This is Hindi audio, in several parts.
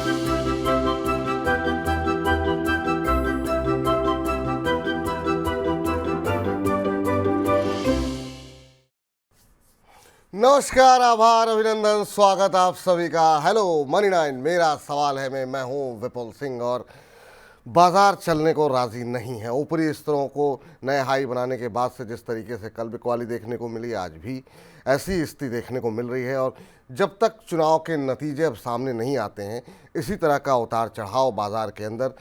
नमस्कार, आभार, अभिनंदन, स्वागत आप सभी का। हेलो मनी 9, मेरा सवाल है मैं हूं विपुल सिंह। और बाजार चलने को राजी नहीं है। ऊपरी स्तरों को नए हाई बनाने के बाद से जिस तरीके से कल बिकवाली देखने को मिली, आज भी ऐसी स्थिति देखने को मिल रही है। और जब तक चुनाव के नतीजे अब सामने नहीं आते हैं, इसी तरह का उतार चढ़ाव बाजार के अंदर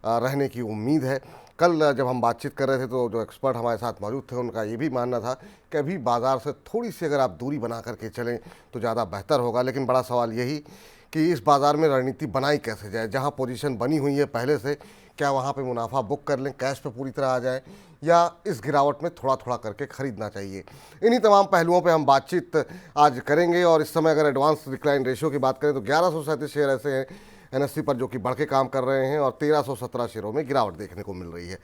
रहने की उम्मीद है। कल जब हम बातचीत कर रहे थे तो जो एक्सपर्ट हमारे साथ मौजूद थे, उनका ये भी मानना था कि अभी बाज़ार से थोड़ी सी अगर आप दूरी बना करके चलें तो ज़्यादा बेहतर होगा। लेकिन बड़ा सवाल यही कि इस बाज़ार में रणनीति बनाई कैसे जाए। जहां पोजीशन बनी हुई है पहले से, क्या वहां पे मुनाफा बुक कर लें, कैश पे पूरी तरह आ जाए, या इस गिरावट में थोड़ा थोड़ा करके ख़रीदना चाहिए। इन्हीं तमाम पहलुओं पे हम बातचीत आज करेंगे। और इस समय अगर एडवांस डिक्लाइन रेशियो की बात करें तो 1137 शेयर ऐसे हैं एनएससी पर जो कि बढ़ के काम कर रहे हैं, और 1317 शेयरों में गिरावट देखने को मिल रही है।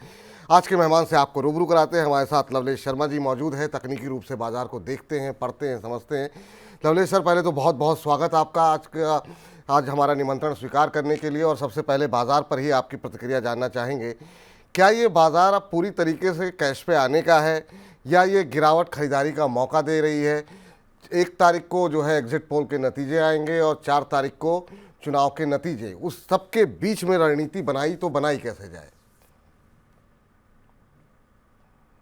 आज के मेहमान से आपको रूबरू कराते हैं। हमारे साथ लवलेश शर्मा जी मौजूद हैं, तकनीकी रूप से बाजार को देखते हैं, पढ़ते हैं, समझते हैं। लवलेश सर, पहले तो बहुत बहुत स्वागत आपका आज हमारा निमंत्रण स्वीकार करने के लिए। और सबसे पहले बाजार पर ही आपकी प्रतिक्रिया जानना चाहेंगे। क्या ये बाजार अब पूरी तरीके से कैश पे आने का है, या ये गिरावट खरीदारी का मौका दे रही है? 1 तारीख को जो है एग्जिट पोल के नतीजे आएंगे और 4 तारीख को चुनाव के नतीजे। उस सबके बीच में रणनीति बनाई तो बनाई कैसे जाए?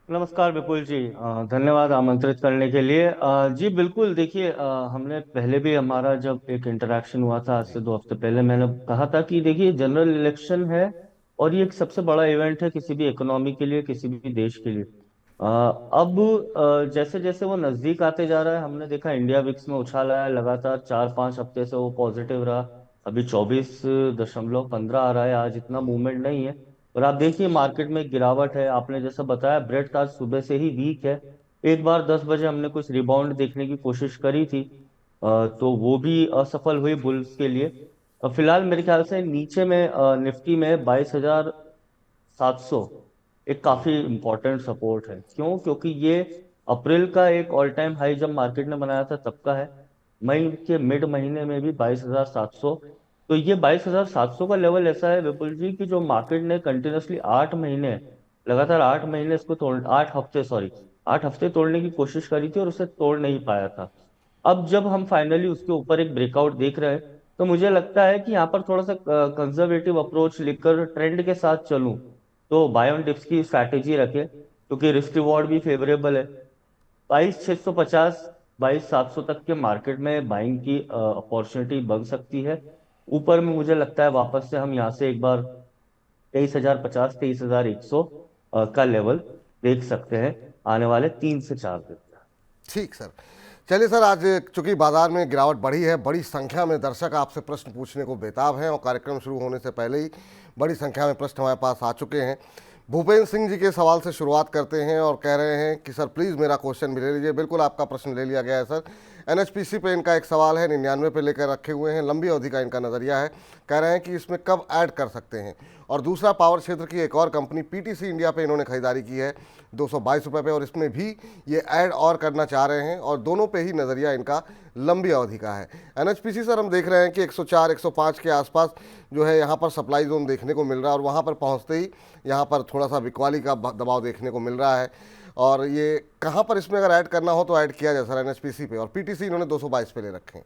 नमस्कार विपुल जी, धन्यवाद आमंत्रित करने के लिए। जी बिल्कुल, देखिए, हमने पहले भी हमारा जब एक इंटरेक्शन हुआ था आज से 2 हफ्ते पहले, मैंने कहा था कि देखिए जनरल इलेक्शन है और ये एक सबसे बड़ा इवेंट है किसी भी इकोनॉमी के लिए, किसी भी देश के लिए। अब जैसे जैसे वो नजदीक आते जा रहा है, हमने देखा इंडिया विक्स में उछाल आया, लगातार 4-5 हफ्ते से वो पॉजिटिव रहा। अभी 24.15 आ रहा है, आज इतना मूवमेंट नहीं है। और आप देखिए मार्केट में गिरावट है। आपने जैसा बताया, ब्रेड आज सुबह से ही वीक है। एक बार 10 बजे हमने कुछ रिबाउंड देखने की कोशिश करी थी, तो वो भी असफल हुई बुल्स के लिए। फिलहाल मेरे ख्याल से नीचे में निफ्टी में 22,700 एक काफी इंपॉर्टेंट सपोर्ट है। क्यों? क्योंकि ये अप्रैल का एक ऑल टाइम हाई जब मार्केट ने बनाया था तब का है। मई के मिड महीने में भी 22,700। तो ये 22,700 का लेवल ऐसा है विपुल जी कि जो मार्केट ने कंटिन्यूसली 8 महीने, लगातार 8 महीने इसको तोड़ 8 हफ्ते, सॉरी, 8 हफ्ते तोड़ने की कोशिश करी थी और उसे तोड़ नहीं पाया था। अब जब हम फाइनली उसके ऊपर एक ब्रेकआउट देख रहे हैं, तो मुझे लगता है कि यहाँ पर थोड़ा सा कंजर्वेटिव अप्रोच लेकर ट्रेंड के साथ चलूं, तो बाय ऑन डिप्स की स्ट्रैटेजी रखें, क्योंकि रिस्क रिवॉर्ड भी फेवरेबल है। 22,650, 22,700 तक के मार्केट में बाइंग की अपॉर्चुनिटी बन सकती है। ऊपर में मुझे लगता है वापस से हम यहाँ से एक बार 23,050, 23,100 का लेवल देख सकते हैं आने वाले 3 से 4 दिन। ठीक सर। चलिए सर, आज चूंकि बाजार में गिरावट बढ़ी है, बड़ी संख्या में दर्शक आपसे प्रश्न पूछने को बेताब हैं, और कार्यक्रम शुरू होने से पहले ही बड़ी संख्या में प्रश्न हमारे पास आ चुके हैं। भूपेंद्र सिंह जी के सवाल से शुरुआत करते हैं और कह रहे हैं कि सर प्लीज़ मेरा क्वेश्चन भी ले लीजिए। बिल्कुल आपका प्रश्न ले लिया गया है सर। एनएचपीसी पे इनका एक सवाल है, 99 पे लेकर रखे हुए हैं, लंबी अवधि का इनका नज़रिया है। कह रहे हैं कि इसमें कब ऐड कर सकते हैं। और दूसरा, पावर क्षेत्र की एक और कंपनी पीटीसी इंडिया पे इन्होंने खरीदारी की है 222 रुपये पे, और इसमें भी ये ऐड और करना चाह रहे हैं, और दोनों पे ही नज़रिया इनका लंबी अवधि का है। एनएचपीसी सर हम देख रहे हैं कि 104, 105 के आसपास जो है यहाँ पर सप्लाई जोन देखने को मिल रहा है, और वहाँ पर पहुँचते ही यहाँ पर थोड़ा सा बिकवाली का दबाव देखने को मिल रहा है। और ये कहाँ पर इसमें अगर ऐड करना हो तो ऐड किया जाए सर एनएचपीसी पे, और पीटीसी इन्होंने 222 पे ले रखे हैं।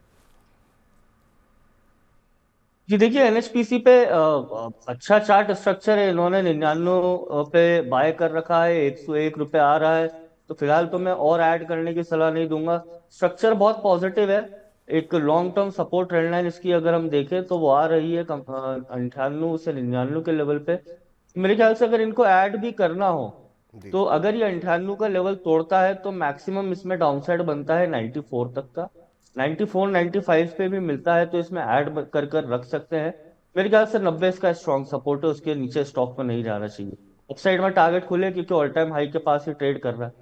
जी देखिए, एनएचपीसी पे अच्छा चार्ट स्ट्रक्चर है। इन्होंने 99 पे बाय कर रखा है, 101 रुपये आ रहा है। तो फिलहाल तो मैं और ऐड करने की सलाह नहीं दूंगा। स्ट्रक्चर बहुत पॉजिटिव है। एक long term support trend line इसकी अगर हम देखें तो वो आ रही है 98 से 99 के लेवल पे। मेरे ख्याल से अगर इनको ऐड भी करना हो, जी तो अगर ये 98 का लेवल तोड़ता है तो मैक्सिमम इसमें डाउनसाइड बनता है 94 तक का। 94, 95 पे भी मिलता है तो इसमें ऐड कर कर रख सकते हैं। मेरे ख्याल से 90 इसका स्ट्रॉन्ग सपोर्ट है, उसके नीचे स्टॉक पर नहीं जाना चाहिए। अपसाइड में टारगेट खुले क्योंकि ऑल टाइम हाई के पास ही ट्रेड कर रहा है।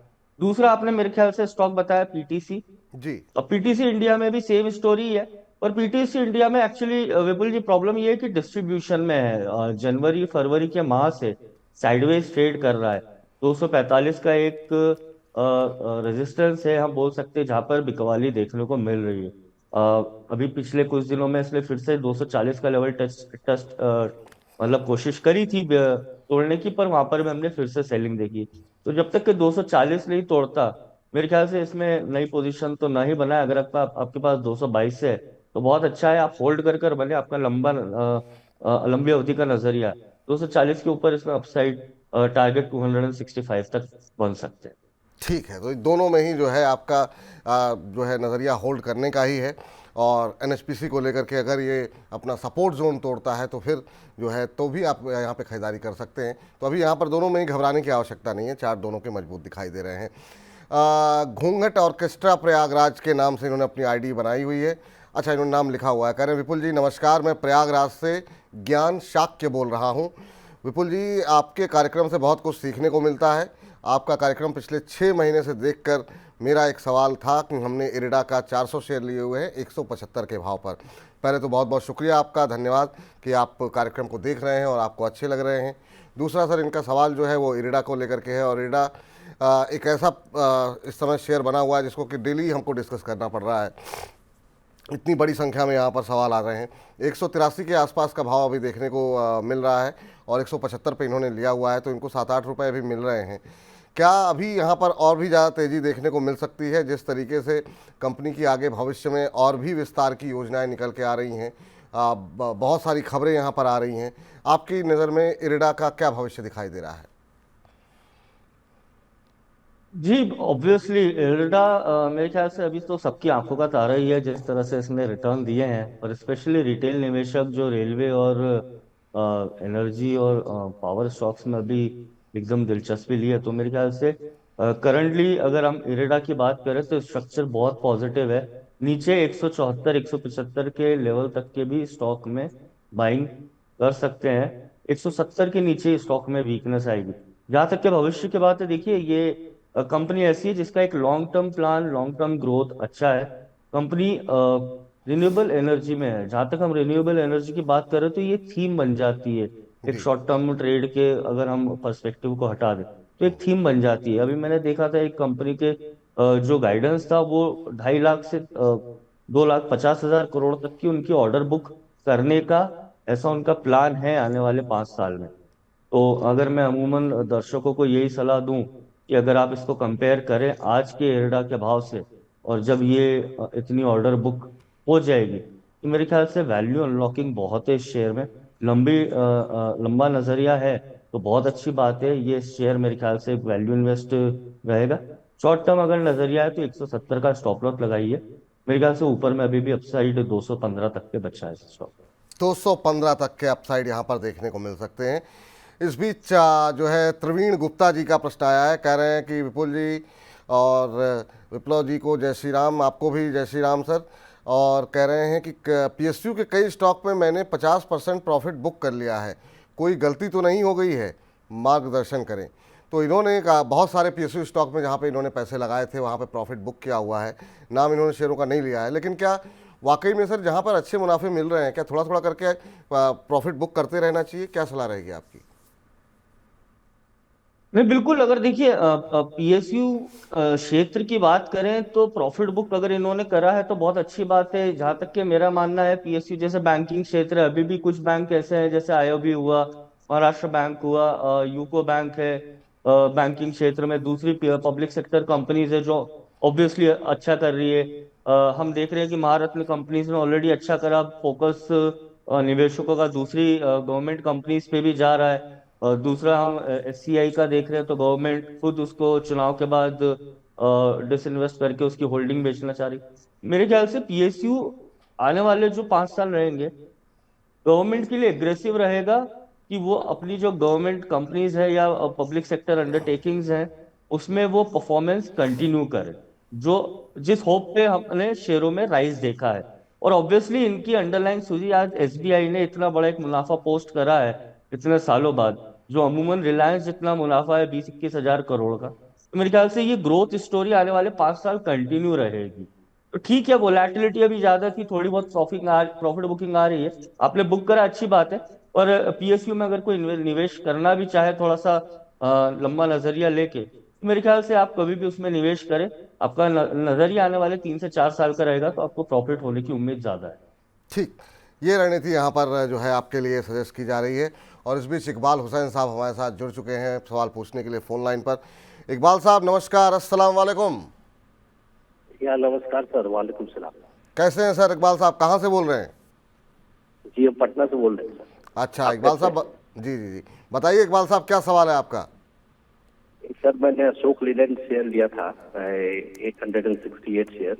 दूसरा, आपने मेरे ख्याल से स्टॉक बताया पीटीसी। जी और पीटीसी इंडिया में भी सेम स्टोरी है। और पीटीसी इंडिया में एक्चुअली विपुल जी प्रॉब्लम ये है कि डिस्ट्रीब्यूशन में है। जनवरी फरवरी के माह से साइडवेज ट्रेड कर रहा है। 245 का एक रेजिस्टेंस है, हम बोल सकते हैं, जहां पर बिकवाली देखने को मिल रही है। अभी पिछले कुछ दिनों में इसने फिर से 240 का लेवल टेस्ट टेस्ट मतलब कोशिश करी थी तोड़ने की, पर वहां पर भी हमने फिर से सेलिंग देखी। तो जब तक कि 240 नहीं तोड़ता, मेरे ख्याल से इसमें नई पोजीशन तो ना ही बनाए। अगर आपके पास 222 है तो बहुत अच्छा है, आप होल्ड कर कर बने, आपका लंबी अवधि का नजरिया है। 240 के ऊपर इसमें अपसाइड टारगेट 265 तक बन सकते हैं। ठीक है, तो इन दोनों में ही जो है आपका जो है नज़रिया होल्ड करने का ही है। और एनएचपीसी को लेकर के अगर ये अपना सपोर्ट जोन तोड़ता है तो फिर जो है तो भी आप यहाँ पे खरीदारी कर सकते हैं। तो अभी यहाँ पर दोनों में ही घबराने की आवश्यकता नहीं है, चार्ट दोनों के मजबूत दिखाई दे रहे हैं। घूंघट ऑर्केस्ट्रा प्रयागराज के नाम से इन्होंने अपनी आईडी बनाई हुई है। अच्छा, इन्होंने नाम लिखा हुआ है। कह रहे हैं विपुल जी नमस्कार, मैं प्रयागराज से ज्ञान शाक्य बोल रहा हूँ। विपुल जी, आपके कार्यक्रम से बहुत कुछ सीखने को मिलता है। आपका कार्यक्रम पिछले 6 महीने से देखकर मेरा एक सवाल था कि हमने इरिडा का 400 शेयर लिए हुए हैं 175 के भाव पर। पहले तो बहुत बहुत शुक्रिया आपका, धन्यवाद कि आप कार्यक्रम को देख रहे हैं और आपको अच्छे लग रहे हैं। दूसरा सर, इनका सवाल जो है वो इरिडा को लेकर के है, और इरिडा एक ऐसा इस समय शेयर बना हुआ है जिसको कि डेली हमको डिस्कस करना पड़ रहा है। इतनी बड़ी संख्या में यहाँ पर सवाल आ रहे हैं। 183 के आसपास का भाव अभी देखने को मिल रहा है और 175 पे इन्होंने लिया हुआ है, तो इनको 7-8 रुपये भी मिल रहे हैं। क्या अभी यहाँ पर और भी ज़्यादा तेज़ी देखने को मिल सकती है? जिस तरीके से कंपनी की आगे भविष्य में और भी विस्तार की योजनाएं निकल के आ रही हैं, बहुत सारी खबरें यहाँ पर आ रही हैं, आपकी नज़र में इरिडा का क्या भविष्य दिखाई दे रहा है? जी ऑब्वियसली इल्डा मेरे ख्याल से अभी तो सबकी आंखों का तारा ही है, जिस तरह से इसने रिटर्न दिए हैं। और स्पेशली रिटेल निवेशक जो रेलवे और एनर्जी और पावर स्टॉक्स में अभी एकदम दिलचस्पी ली है, तो मेरे ख्याल से करंटली अगर हम इरेडा की बात करें तो स्ट्रक्चर बहुत पॉजिटिव है। नीचे 174 175 के लेवल तक के भी स्टॉक में बाइंग कर सकते हैं। 170 के नीचे स्टॉक में वीकनेस आएगी। जहां तक के भविष्य की बात है, देखिए ये कंपनी ऐसी है जिसका एक long term plan, long term growth अच्छा है। कंपनी रिन्यूएबल एनर्जी में है। जहां तक हम रिन्यूएबल एनर्जी की बात करें तो ये थीम बन जाती है। एक जी। शॉर्ट टर्म ट्रेड के अगर हम पर्सपेक्टिव को हटा दें तो एक थीम बन जाती है। अभी मैंने देखा था एक कंपनी के जो गाइडेंस था वो 2.5 लाख से 2,50,000 करोड़ तक की उनकी ऑर्डर बुक करने का ऐसा उनका प्लान है आने वाले 5 साल में। तो अगर मैं अमूमन दर्शकों को यही सलाह दूं कि अगर आप इसको कंपेयर करें आज के एरडा के भाव से, और जब ये इतनी ऑर्डर बुक हो जाएगी, तो मेरे ख्याल से वैल्यू अनलॉकिंग बहुत है इस शेयर में। लंबा नजरिया है तो बहुत अच्छी बात है। ये शेयर मेरे ख्याल से वैल्यू इन्वेस्ट रहेगा। शॉर्ट टर्म अगर नजरिया है तो 170 का स्टॉप लॉस लगाइए। मेरे ख्याल से ऊपर में अभी भी अपसाइड 215 तक के बचा है स्टॉक। 215 तक के अपसाइड यहाँ पर देखने को मिल सकते हैं। इस बीच जो है प्रवीण गुप्ता जी का प्रश्न आया है। कह रहे हैं कि विपुल जी और विप्लव जी को जय श्री राम, आपको भी जय श्री राम सर। और कह रहे हैं कि पीएसयू के कई स्टॉक में मैंने 50% प्रॉफिट बुक कर लिया है, कोई गलती तो नहीं हो गई है, मार्गदर्शन करें। तो इन्होंने कहा बहुत सारे पीएसयू स्टॉक में जहाँ पे इन्होंने पैसे लगाए थे वहाँ पे प्रॉफिट बुक किया हुआ है। नाम इन्होंने शेयरों का नहीं लिया है, लेकिन क्या वाकई में सर जहाँ पर अच्छे मुनाफे मिल रहे हैं, क्या थोड़ा थोड़ा करके प्रॉफिट बुक करते रहना चाहिए? क्या सलाह रहेगी आपकी? नहीं बिल्कुल, अगर देखिए पीएसयू क्षेत्र की बात करें तो प्रॉफिट बुक अगर इन्होंने करा है तो बहुत अच्छी बात है। जहां तक कि मेरा मानना है, पीएसयू जैसे बैंकिंग क्षेत्र है, अभी भी कुछ बैंक ऐसे हैं जैसे आईओबी हुआ, महाराष्ट्र बैंक हुआ, यूको बैंक है। बैंकिंग क्षेत्र में दूसरी पब्लिक सेक्टर कंपनीज है जो ऑब्वियसली अच्छा कर रही है। हम देख रहे हैं कि महारत्न कंपनीज ने ऑलरेडी अच्छा करा। फोकस निवेशकों का दूसरी गवर्नमेंट कंपनीज पे भी जा रहा है। और दूसरा हम एससीआई का देख रहे हैं तो गवर्नमेंट खुद उसको चुनाव के बाद डिसइन्वेस्ट करके उसकी होल्डिंग बेचना चाह रही। मेरे ख्याल से पीएसयू आने वाले जो 5 साल रहेंगे गवर्नमेंट के लिए एग्रेसिव रहेगा कि वो अपनी जो गवर्नमेंट कंपनीज है या पब्लिक सेक्टर अंडरटेकिंग्स हैं उसमें वो परफॉर्मेंस कंटिन्यू करे, जो जिस होप पे हमने शेयरों में राइज देखा है। और ऑब्वियसली इनकी अंडरलाइन सूची, आज एसबीआई ने इतना बड़ा एक मुनाफा पोस्ट करा है इतने सालों बाद, जो अमूमन रिलायंस जितना मुनाफा है 20-21 हजार करोड़ का। तो मेरे ख्याल से ये ग्रोथ स्टोरी आने वाले 5 साल कंटिन्यू रहेगी। तो ठीक है, वोलैटिलिटी अभी ज्यादा थी, थोड़ी बहुत प्रॉफिट बुकिंग आ रही है, आपने बुक करा अच्छी बात है। और पीएसयू में अगर कोई निवेश करना भी चाहे थोड़ा सा लंबा नजरिया लेके, मेरे ख्याल से आप कभी भी उसमें निवेश करें, आपका नजरिया आने वाले 3 से 4 साल का रहेगा, तो आपको प्रॉफिट होने की उम्मीद ज्यादा है। ठीक, ये रणनीति यहाँ पर जो है आपके लिए सजेस्ट की जा रही है। और इस बीच इकबाल हुसैन साहब हमारे साथ जुड़ चुके हैं सवाल पूछने के लिए फ़ोन लाइन पर। इकबाल साहब नमस्कार, अस्सलाम वालेकुम। या नमस्कार सर, वालेकुम सलाम। कैसे हैं सर? इकबाल साहब कहाँ से बोल रहे हैं? जी हम पटना से बोल रहे हैं सर। अच्छा आप इकबाल कैसे साहब, जी जी जी, बताइए इकबाल साहब क्या सवाल है आपका? हैं? सर मैंने अशोक लीलैंड शेयर लिया था, 868 शेयर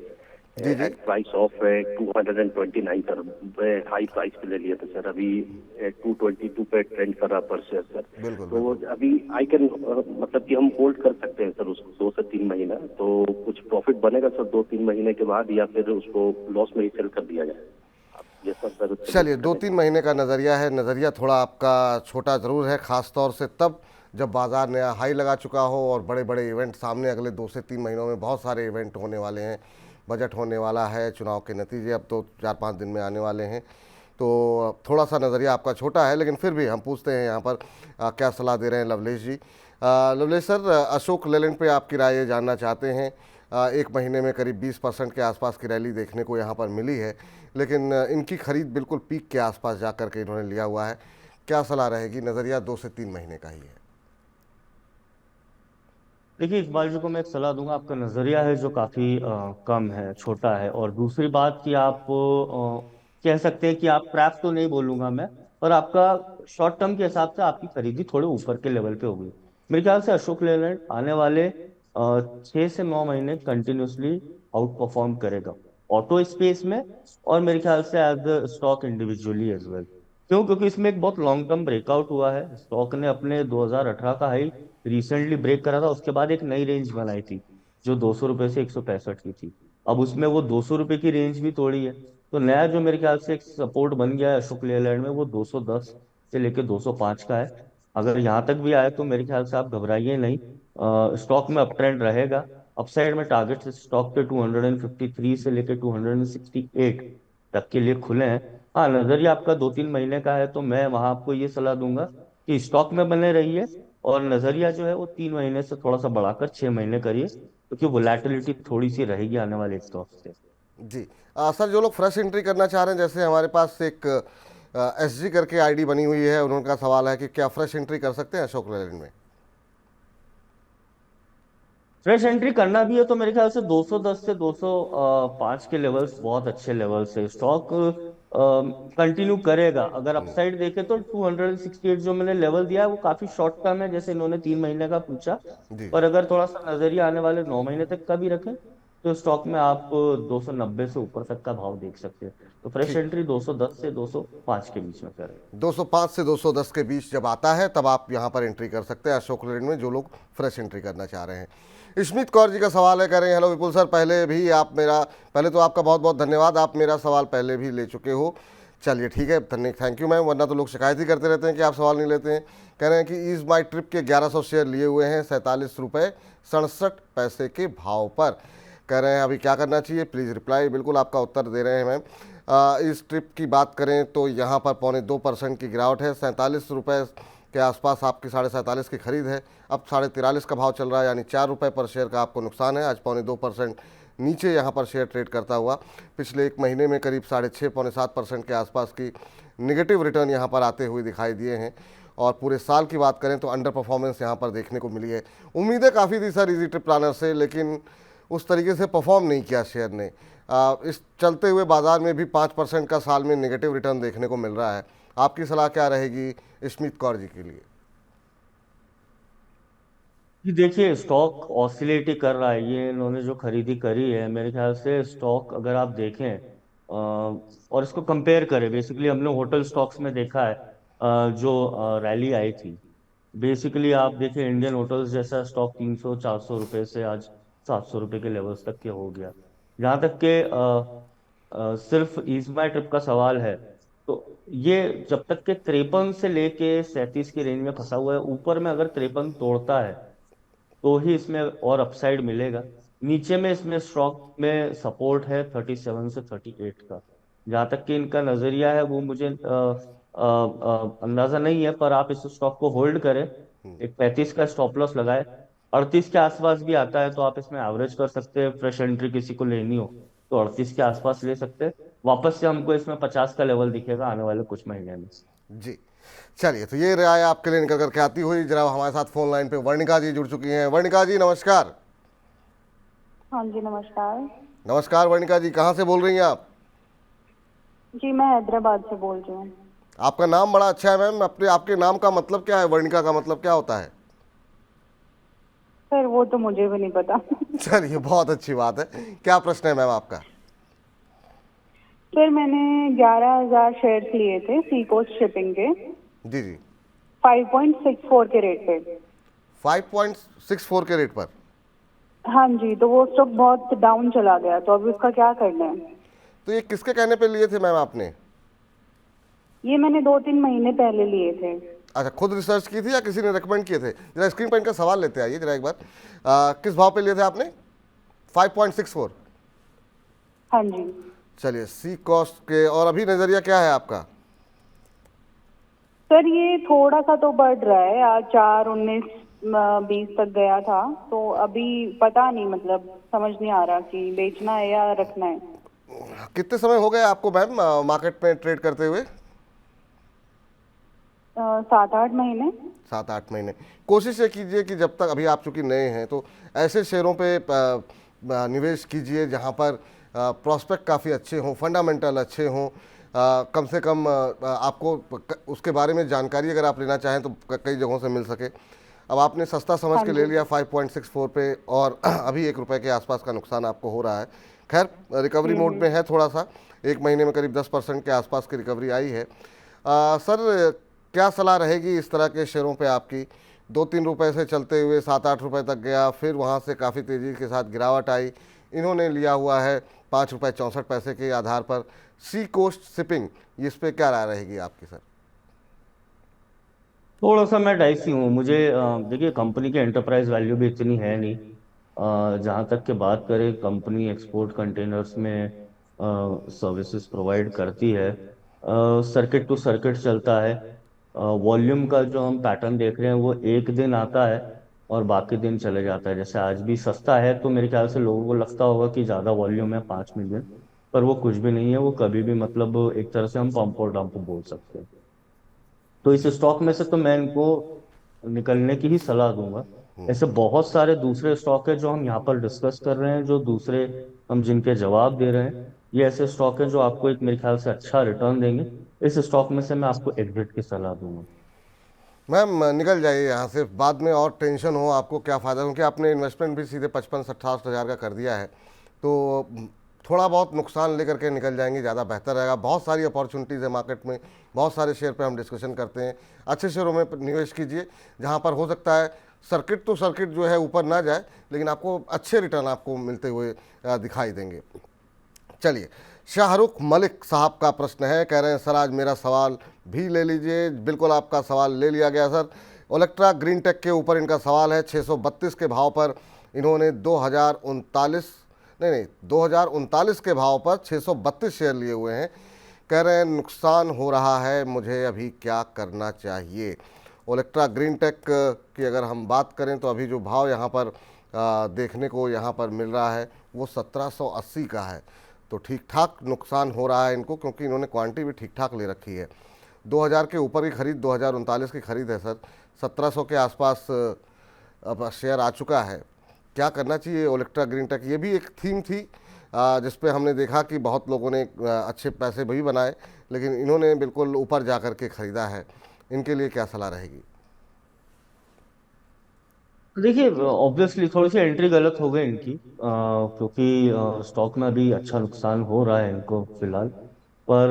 जी जी। At price of 229 sir. High price पे ले लिया था सर। अभी 222 पे ट्रेंड कर रहा पर शेयर सर। बिल्कुल तो बिल्कुल। अभी आई कैन मतलब कि हम होल्ड कर सकते हैं सर उसको 2 से 3 महीना। तो कुछ प्रॉफिट बनेगा सर 2-3 महीने के बाद, या फिर उसको लॉस में ही सेल कर दिया जाए? आप जैसा सर चलिए, सजेस्ट दो करें। तीन महीने का नज़रिया है। नज़रिया थोड़ा आपका छोटा ज़रूर है, ख़ास तौर से तब जब बाज़ार नया हाई लगा चुका हो और बड़े बड़े इवेंट सामने अगले 2 से 3 महीनों में बहुत सारे इवेंट होने वाले हैं। बजट होने वाला है, चुनाव के नतीजे अब तो 4-5 दिन में आने वाले हैं। तो थोड़ा सा नज़रिया आपका छोटा है, लेकिन फिर भी हम पूछते हैं यहाँ पर क्या सलाह दे रहे हैं लवलेश जी। लवलेश सर, अशोक लेलैंड पे आपकी राय ये जानना चाहते हैं। एक महीने में करीब 20% के आसपास की रैली देखने को यहाँ पर मिली है, लेकिन इनकी खरीद बिल्कुल पीक के आसपास जा कर के इन्होंने लिया हुआ है। क्या सलाह रहेगी? नज़रिया 2 से 3 महीने का ही है। देखिए, इकबाल जी को मैं एक सलाह दूंगा। आपका नजरिया है जो काफी कम है, छोटा है। और दूसरी बात कि आप कह सकते हैं कि आप ट्रैप तो नहीं बोलूंगा मैं, पर आपका शॉर्ट टर्म के हिसाब से आपकी खरीदी थोड़े ऊपर के लेवल पे होगी। मेरे ख्याल से अशोक लेलैंड आने वाले 6 से 9 महीने कंटिन्यूसली आउट परफॉर्म करेगा ऑटो स्पेस में, और मेरे ख्याल से as the stock individually as well. क्यों? क्योंकि इसमें एक बहुत लॉन्ग टर्म ब्रेकआउट हुआ है। स्टॉक ने अपने 2018 का हाई रिसेंटली ब्रेक करा था, उसके बाद एक नई रेंज बनाई थी जो 200 रुपए से 165 की थी। अब उसमें वो 200 रुपए की रेंज भी तोड़ी है। तो नया जो मेरे ख्याल से एक सपोर्ट बन गया है अशोक लेलैंड में, वो 210 से लेके 205 का है। अगर यहाँ तक भी आए तो मेरे ख्याल से आप घबराइए नहीं, स्टॉक में अप ट्रेंड रहेगा। अपसाइड में टारगेट स्टॉक के 253 से लेके 268 तक के लिए खुले हैं। हाँ, नजरिया आपका 2-3 महीने का है, तो मैं वहां आपको ये सलाह दूंगा कि स्टॉक में बने रहिए, और नजरिया जो है वो 3 महीने से थोड़ा सा बढ़ाकर 6 महीने करिए, क्योंकि वोलेटिलिटी थोड़ी सी रहेगी आने वाले एक दो हफ्ते। जी। सर, जो लोग फ्रेश एंट्री करना चाह रहे हैं, जैसे हमारे पास एक SG करके आईडी बनी हुई है, उनका सवाल है कि क्या फ्रेश एंट्री कर सकते हैं अशोक लेलैंड में? फ्रेश एंट्री करना भी है तो मेरे ख्याल से 210 से 205 के लेवल्स बहुत अच्छे लेवल्स है। स्टॉक कंटिन्यू करेगा। अगर अपसाइड देखे तो 268 जो मैंने लेवल दिया है वो काफी शॉर्ट टर्म है, जैसे इन्होंने 3 महीने का पूछा। जी। पर अगर थोड़ा सा नजरिया आने वाले 9 महीने तक का भी रखें, तो स्टॉक में आप 290 से ऊपर तक का भाव देख सकते हैं। तो फ्रेश ठीक। एंट्री 210 से 205 के बीच में करें। 205 से 210 के बीच जब आता है तब आप यहाँ पर एंट्री कर सकते हैं अशोक लेलैंड में, जो लोग फ्रेश एंट्री करना चाह रहे हैं। स्मित कौर जी का सवाल है, कह रहे हैं हेलो विपुल सर, पहले तो आपका बहुत बहुत धन्यवाद, आप मेरा सवाल पहले भी ले चुके हो। चलिए ठीक है, थैंक यू मैम, वरना तो लोग शिकायत ही करते रहते हैं कि आप सवाल नहीं लेते हैं। कह रहे हैं कि ईज माई ट्रिप के 1100 शेयर लिए हुए हैं 47 रुपये 67 पैसे के भाव पर। कह रहे हैं अभी क्या करना चाहिए, प्लीज़ रिप्लाई। बिल्कुल आपका उत्तर दे रहे हैं मैम। इस ट्रिप की बात करें तो यहाँ पर 0.25% की गिरावट है। 47 रुपये के आसपास आपकी 47.5 की खरीद है। अब 43.5 का भाव चल रहा है, यानी 4 रुपये पर शेयर का आपको नुकसान है। आज 0.2% नीचे यहाँ पर शेयर ट्रेड करता हुआ पिछले एक महीने में करीब 6.5-7% के आसपास की निगेटिव रिटर्न यहाँ पर आते हुए दिखाई दिए हैं। और पूरे साल की बात करें तो अंडर परफॉर्मेंस यहाँ पर देखने को मिली है। उम्मीदें काफ़ी थी सर इजी ट्रिप प्लानर से, लेकिन उस तरीके से परफॉर्म नहीं किया शेयर ने। इस चलते हुए बाजार में भी 5% का साल में नेगेटिव रिटर्न देखने को मिल रहा है। आपकी सलाह क्या रहेगी स्मित कौर जी के लिए? जी देखिए, स्टॉक ऑसिलेट ही कर रहा है। ये इन्होंने जो खरीदी करी है, मेरे ख्याल से स्टॉक अगर आप देखें और इसको कंपेयर करें, बेसिकली हमने होटल स्टॉक्स में देखा है जो रैली आई थी। बेसिकली आप देखें, इंडियन होटल्स जैसा स्टॉक 300-400 रुपए से आज 700 रुपए के लेवल्स तक के हो गया। जहाँ तक के सिर्फ ईज़माई ट्रिप का सवाल है, तो ये जब तक के 53 से लेके 37 की रेंज में फंसा हुआ है। ऊपर में अगर 53 तोड़ता है तो ही इसमें और अपसाइड मिलेगा। नीचे में इसमें स्टॉक में सपोर्ट है 37 से 38 का। जहाँ तक कि इनका नजरिया है वो मुझे अंदाजा नहीं है, पर आप इस स्टॉक को होल्ड करें, एक 35 का स्टॉप लॉस लगाए, 38 के आसपास भी आता है, तो आप इसमें एवरेज कर सकते हैं। फ्रेश एंट्री किसी को लेनी हो तो 38 के आसपास ले सकते हैं। वापस से हमको इसमें 50 का लेवल दिखेगा आने वाले कुछ महीने में। जी, चलिए, तो ये राय आपके लिए निकल करके आती हुई। जरा हमारे साथ फोन लाइन पे वर्णिका जी जुड़ चुकी हैं। वर्णिका जी नमस्कार। हाँ जी, नमस्कार। नमस्कार वर्णिका जी, कहाँ से बोल रही हैं आप? जी, मैं हैदराबाद से बोल रही हूँ। आपका नाम बड़ा अच्छा है मैम। अपने आपके नाम का मतलब क्या है? वर्णिका का मतलब क्या होता है? सर वो तो मुझे भी नहीं पता। चलिए, बहुत अच्छी बात है। क्या प्रश्न है मैम आपका? सर मैंने 11,000 शेयर्स लिए थे सी कोस्ट शिपिंग के जी जी। 5.64 के रेट पे। 5.64 के रेट पर? हाँ जी, तो वो स्टॉक बहुत डाउन चला गया, तो अभी उसका क्या करना है? तो ये किसके कहने पे लिए थे मैम आपने? ये मैंने 2-3 महीने पहले लिए थे। अच्छा, खुद रिसर्च की थी या किसी ने रेकमेंड किए थे? जरा स्क्रीन पर इनका सवाल लेते आइए जरा एक बार। किस भाव पे लिए थे आपने? 5.64? हाँ जी। चलिए, सी कॉस्ट के। और अभी नज़रिया क्या है आपका? सर ये थोड़ा सा तो बढ़ रहा है, आज 4.19-20 तक गया था, तो अभी पता नहीं, मतलब समझ नहीं आ रहा कि बेचना है या रखना है। कितने समय हो गए आपको मैम मार्केट में ट्रेड करते हुए? 7-8 महीने। 7-8 महीने। कोशिश ये कीजिए कि जब तक, अभी आप चूंकि नए हैं, तो ऐसे शेयरों पे निवेश कीजिए जहां पर प्रॉस्पेक्ट काफ़ी अच्छे हों, फंडामेंटल अच्छे हों। कम से कम आपको उसके बारे में जानकारी अगर आप लेना चाहें तो कई जगहों से मिल सके। अब आपने सस्ता समझ हाँ के ले जी। लिया 5.64 पे, और अभी 1 रुपये के आसपास का नुकसान आपको हो रहा है। खैर, रिकवरी मोड में है थोड़ा सा। 1 महीने में करीब 10% के आसपास की रिकवरी आई है। सर, क्या सलाह रहेगी इस तरह के शेयरों पे आपकी? 2-3 रुपए से चलते हुए 7-8 रुपए तक गया, फिर वहाँ से काफ़ी तेज़ी के साथ गिरावट आई। इन्होंने लिया हुआ है 5 रुपये 64 पैसे के आधार पर सी कोस्ट शिपिंग। इस पे क्या राय रहेगी आपकी सर? थोड़ा सा मैं डाइसी हूँ। मुझे देखिए, कंपनी की एंटरप्राइज वैल्यू भी इतनी है नहीं। जहाँ तक के बात करें, कंपनी एक्सपोर्ट कंटेनर्स में सर्विसेज प्रोवाइड करती है। सर्किट टू सर्किट चलता है। वॉल्यूम का जो हम पैटर्न देख रहे हैं वो एक दिन आता है और बाकी दिन चले जाता है। जैसे आज भी सस्ता है तो मेरे ख्याल से लोगों को लगता होगा कि ज़्यादा वॉल्यूम है, 5 मिलियन, पर वो कुछ भी नहीं है। वो कभी भी, मतलब एक तरह से हम पंप और डंप बोल सकते हैं। तो इस स्टॉक में से तो मैं इनको निकलने की ही सलाह दूंगा। ऐसे बहुत सारे दूसरे स्टॉक है जो हम यहाँ पर डिस्कस कर रहे हैं, जो दूसरे हम जिनके जवाब दे रहे हैं, ये ऐसे स्टॉक है जो आपको एक मेरे ख्याल से अच्छा रिटर्न देंगे। इस स्टॉक में से मैं आपको एग्जिट की सलाह दूंगा। मैम, निकल जाइए यहाँ से, बाद में और टेंशन हो आपको क्या फ़ायदा, क्योंकि आपने इन्वेस्टमेंट भी सीधे 55-60 हज़ार का कर दिया है। तो थोड़ा बहुत नुकसान लेकर के निकल जाएंगे, ज़्यादा बेहतर रहेगा। बहुत सारी अपॉर्चुनिटीज़ है मार्केट में, बहुत सारे शेयर पे हम डिस्कशन करते हैं। अच्छे शेयरों में निवेश कीजिए जहाँ पर हो सकता है सर्किट टू सर्किट जो है ऊपर ना जाए, लेकिन आपको अच्छे रिटर्न आपको मिलते हुए दिखाई देंगे। चलिए, शाहरुख मलिक साहब का प्रश्न है। कह रहे हैं सर आज मेरा सवाल भी ले लीजिए। बिल्कुल, आपका सवाल ले लिया गया सर। ओलेक्ट्रा ग्रीन टेक के ऊपर इनका सवाल है। 632 के भाव पर इन्होंने 2039 के भाव पर 632 शेयर लिए हुए हैं। कह रहे हैं नुकसान हो रहा है, मुझे अभी क्या करना चाहिए? ओलेक्ट्रा ग्रीन टेक की अगर हम बात करें तो अभी जो भाव यहाँ पर देखने को यहाँ पर मिल रहा है वो 1780 का है। तो ठीक ठाक नुकसान हो रहा है इनको, क्योंकि इन्होंने क्वांटिटी भी ठीक ठाक ले रखी है। 2000 के ऊपर की खरीद, 2039 की खरीद है सर। 1700 के आसपास अब शेयर आ चुका है। क्या करना चाहिए ओलेक्ट्रा ग्रीन टेक? ये भी एक थीम थी जिस पे हमने देखा कि बहुत लोगों ने अच्छे पैसे भी बनाए, लेकिन इन्होंने बिल्कुल ऊपर जा कर के ख़रीदा है। इनके लिए क्या सलाह रहेगी? देखिए, ऑब्वियसली थोड़ी सी एंट्री गलत हो गई इनकी, क्योंकि स्टॉक में अभी अच्छा नुकसान हो रहा है इनको फिलहाल। पर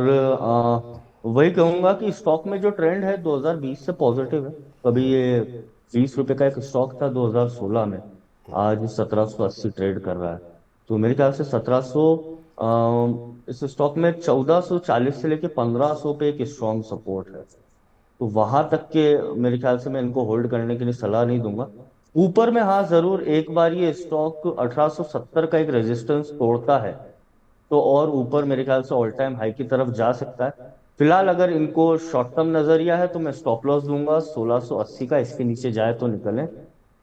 वही कहूंगा कि स्टॉक में जो ट्रेंड है 2020 से पॉजिटिव है। कभी ये 20 रुपए का एक स्टॉक था 2016 में, आज 1780 ट्रेड कर रहा है। तो मेरे ख्याल से 1700, इस स्टॉक में 1440 से लेके 1500 पे एक स्ट्रॉन्ग सपोर्ट है। तो वहां तक के मेरे ख्याल से मैं इनको होल्ड करने के लिए सलाह नहीं दूंगा। ऊपर में हाँ, जरूर एक बार ये स्टॉक 1870 का एक रेजिस्टेंस तोड़ता है तो और ऊपर मेरे ख्याल से ऑल टाइम हाई की तरफ जा सकता है। फिलहाल अगर इनको शॉर्ट टर्म नजरिया है तो मैं स्टॉप लॉस दूंगा 1680 का। इसके नीचे जाए तो निकलें।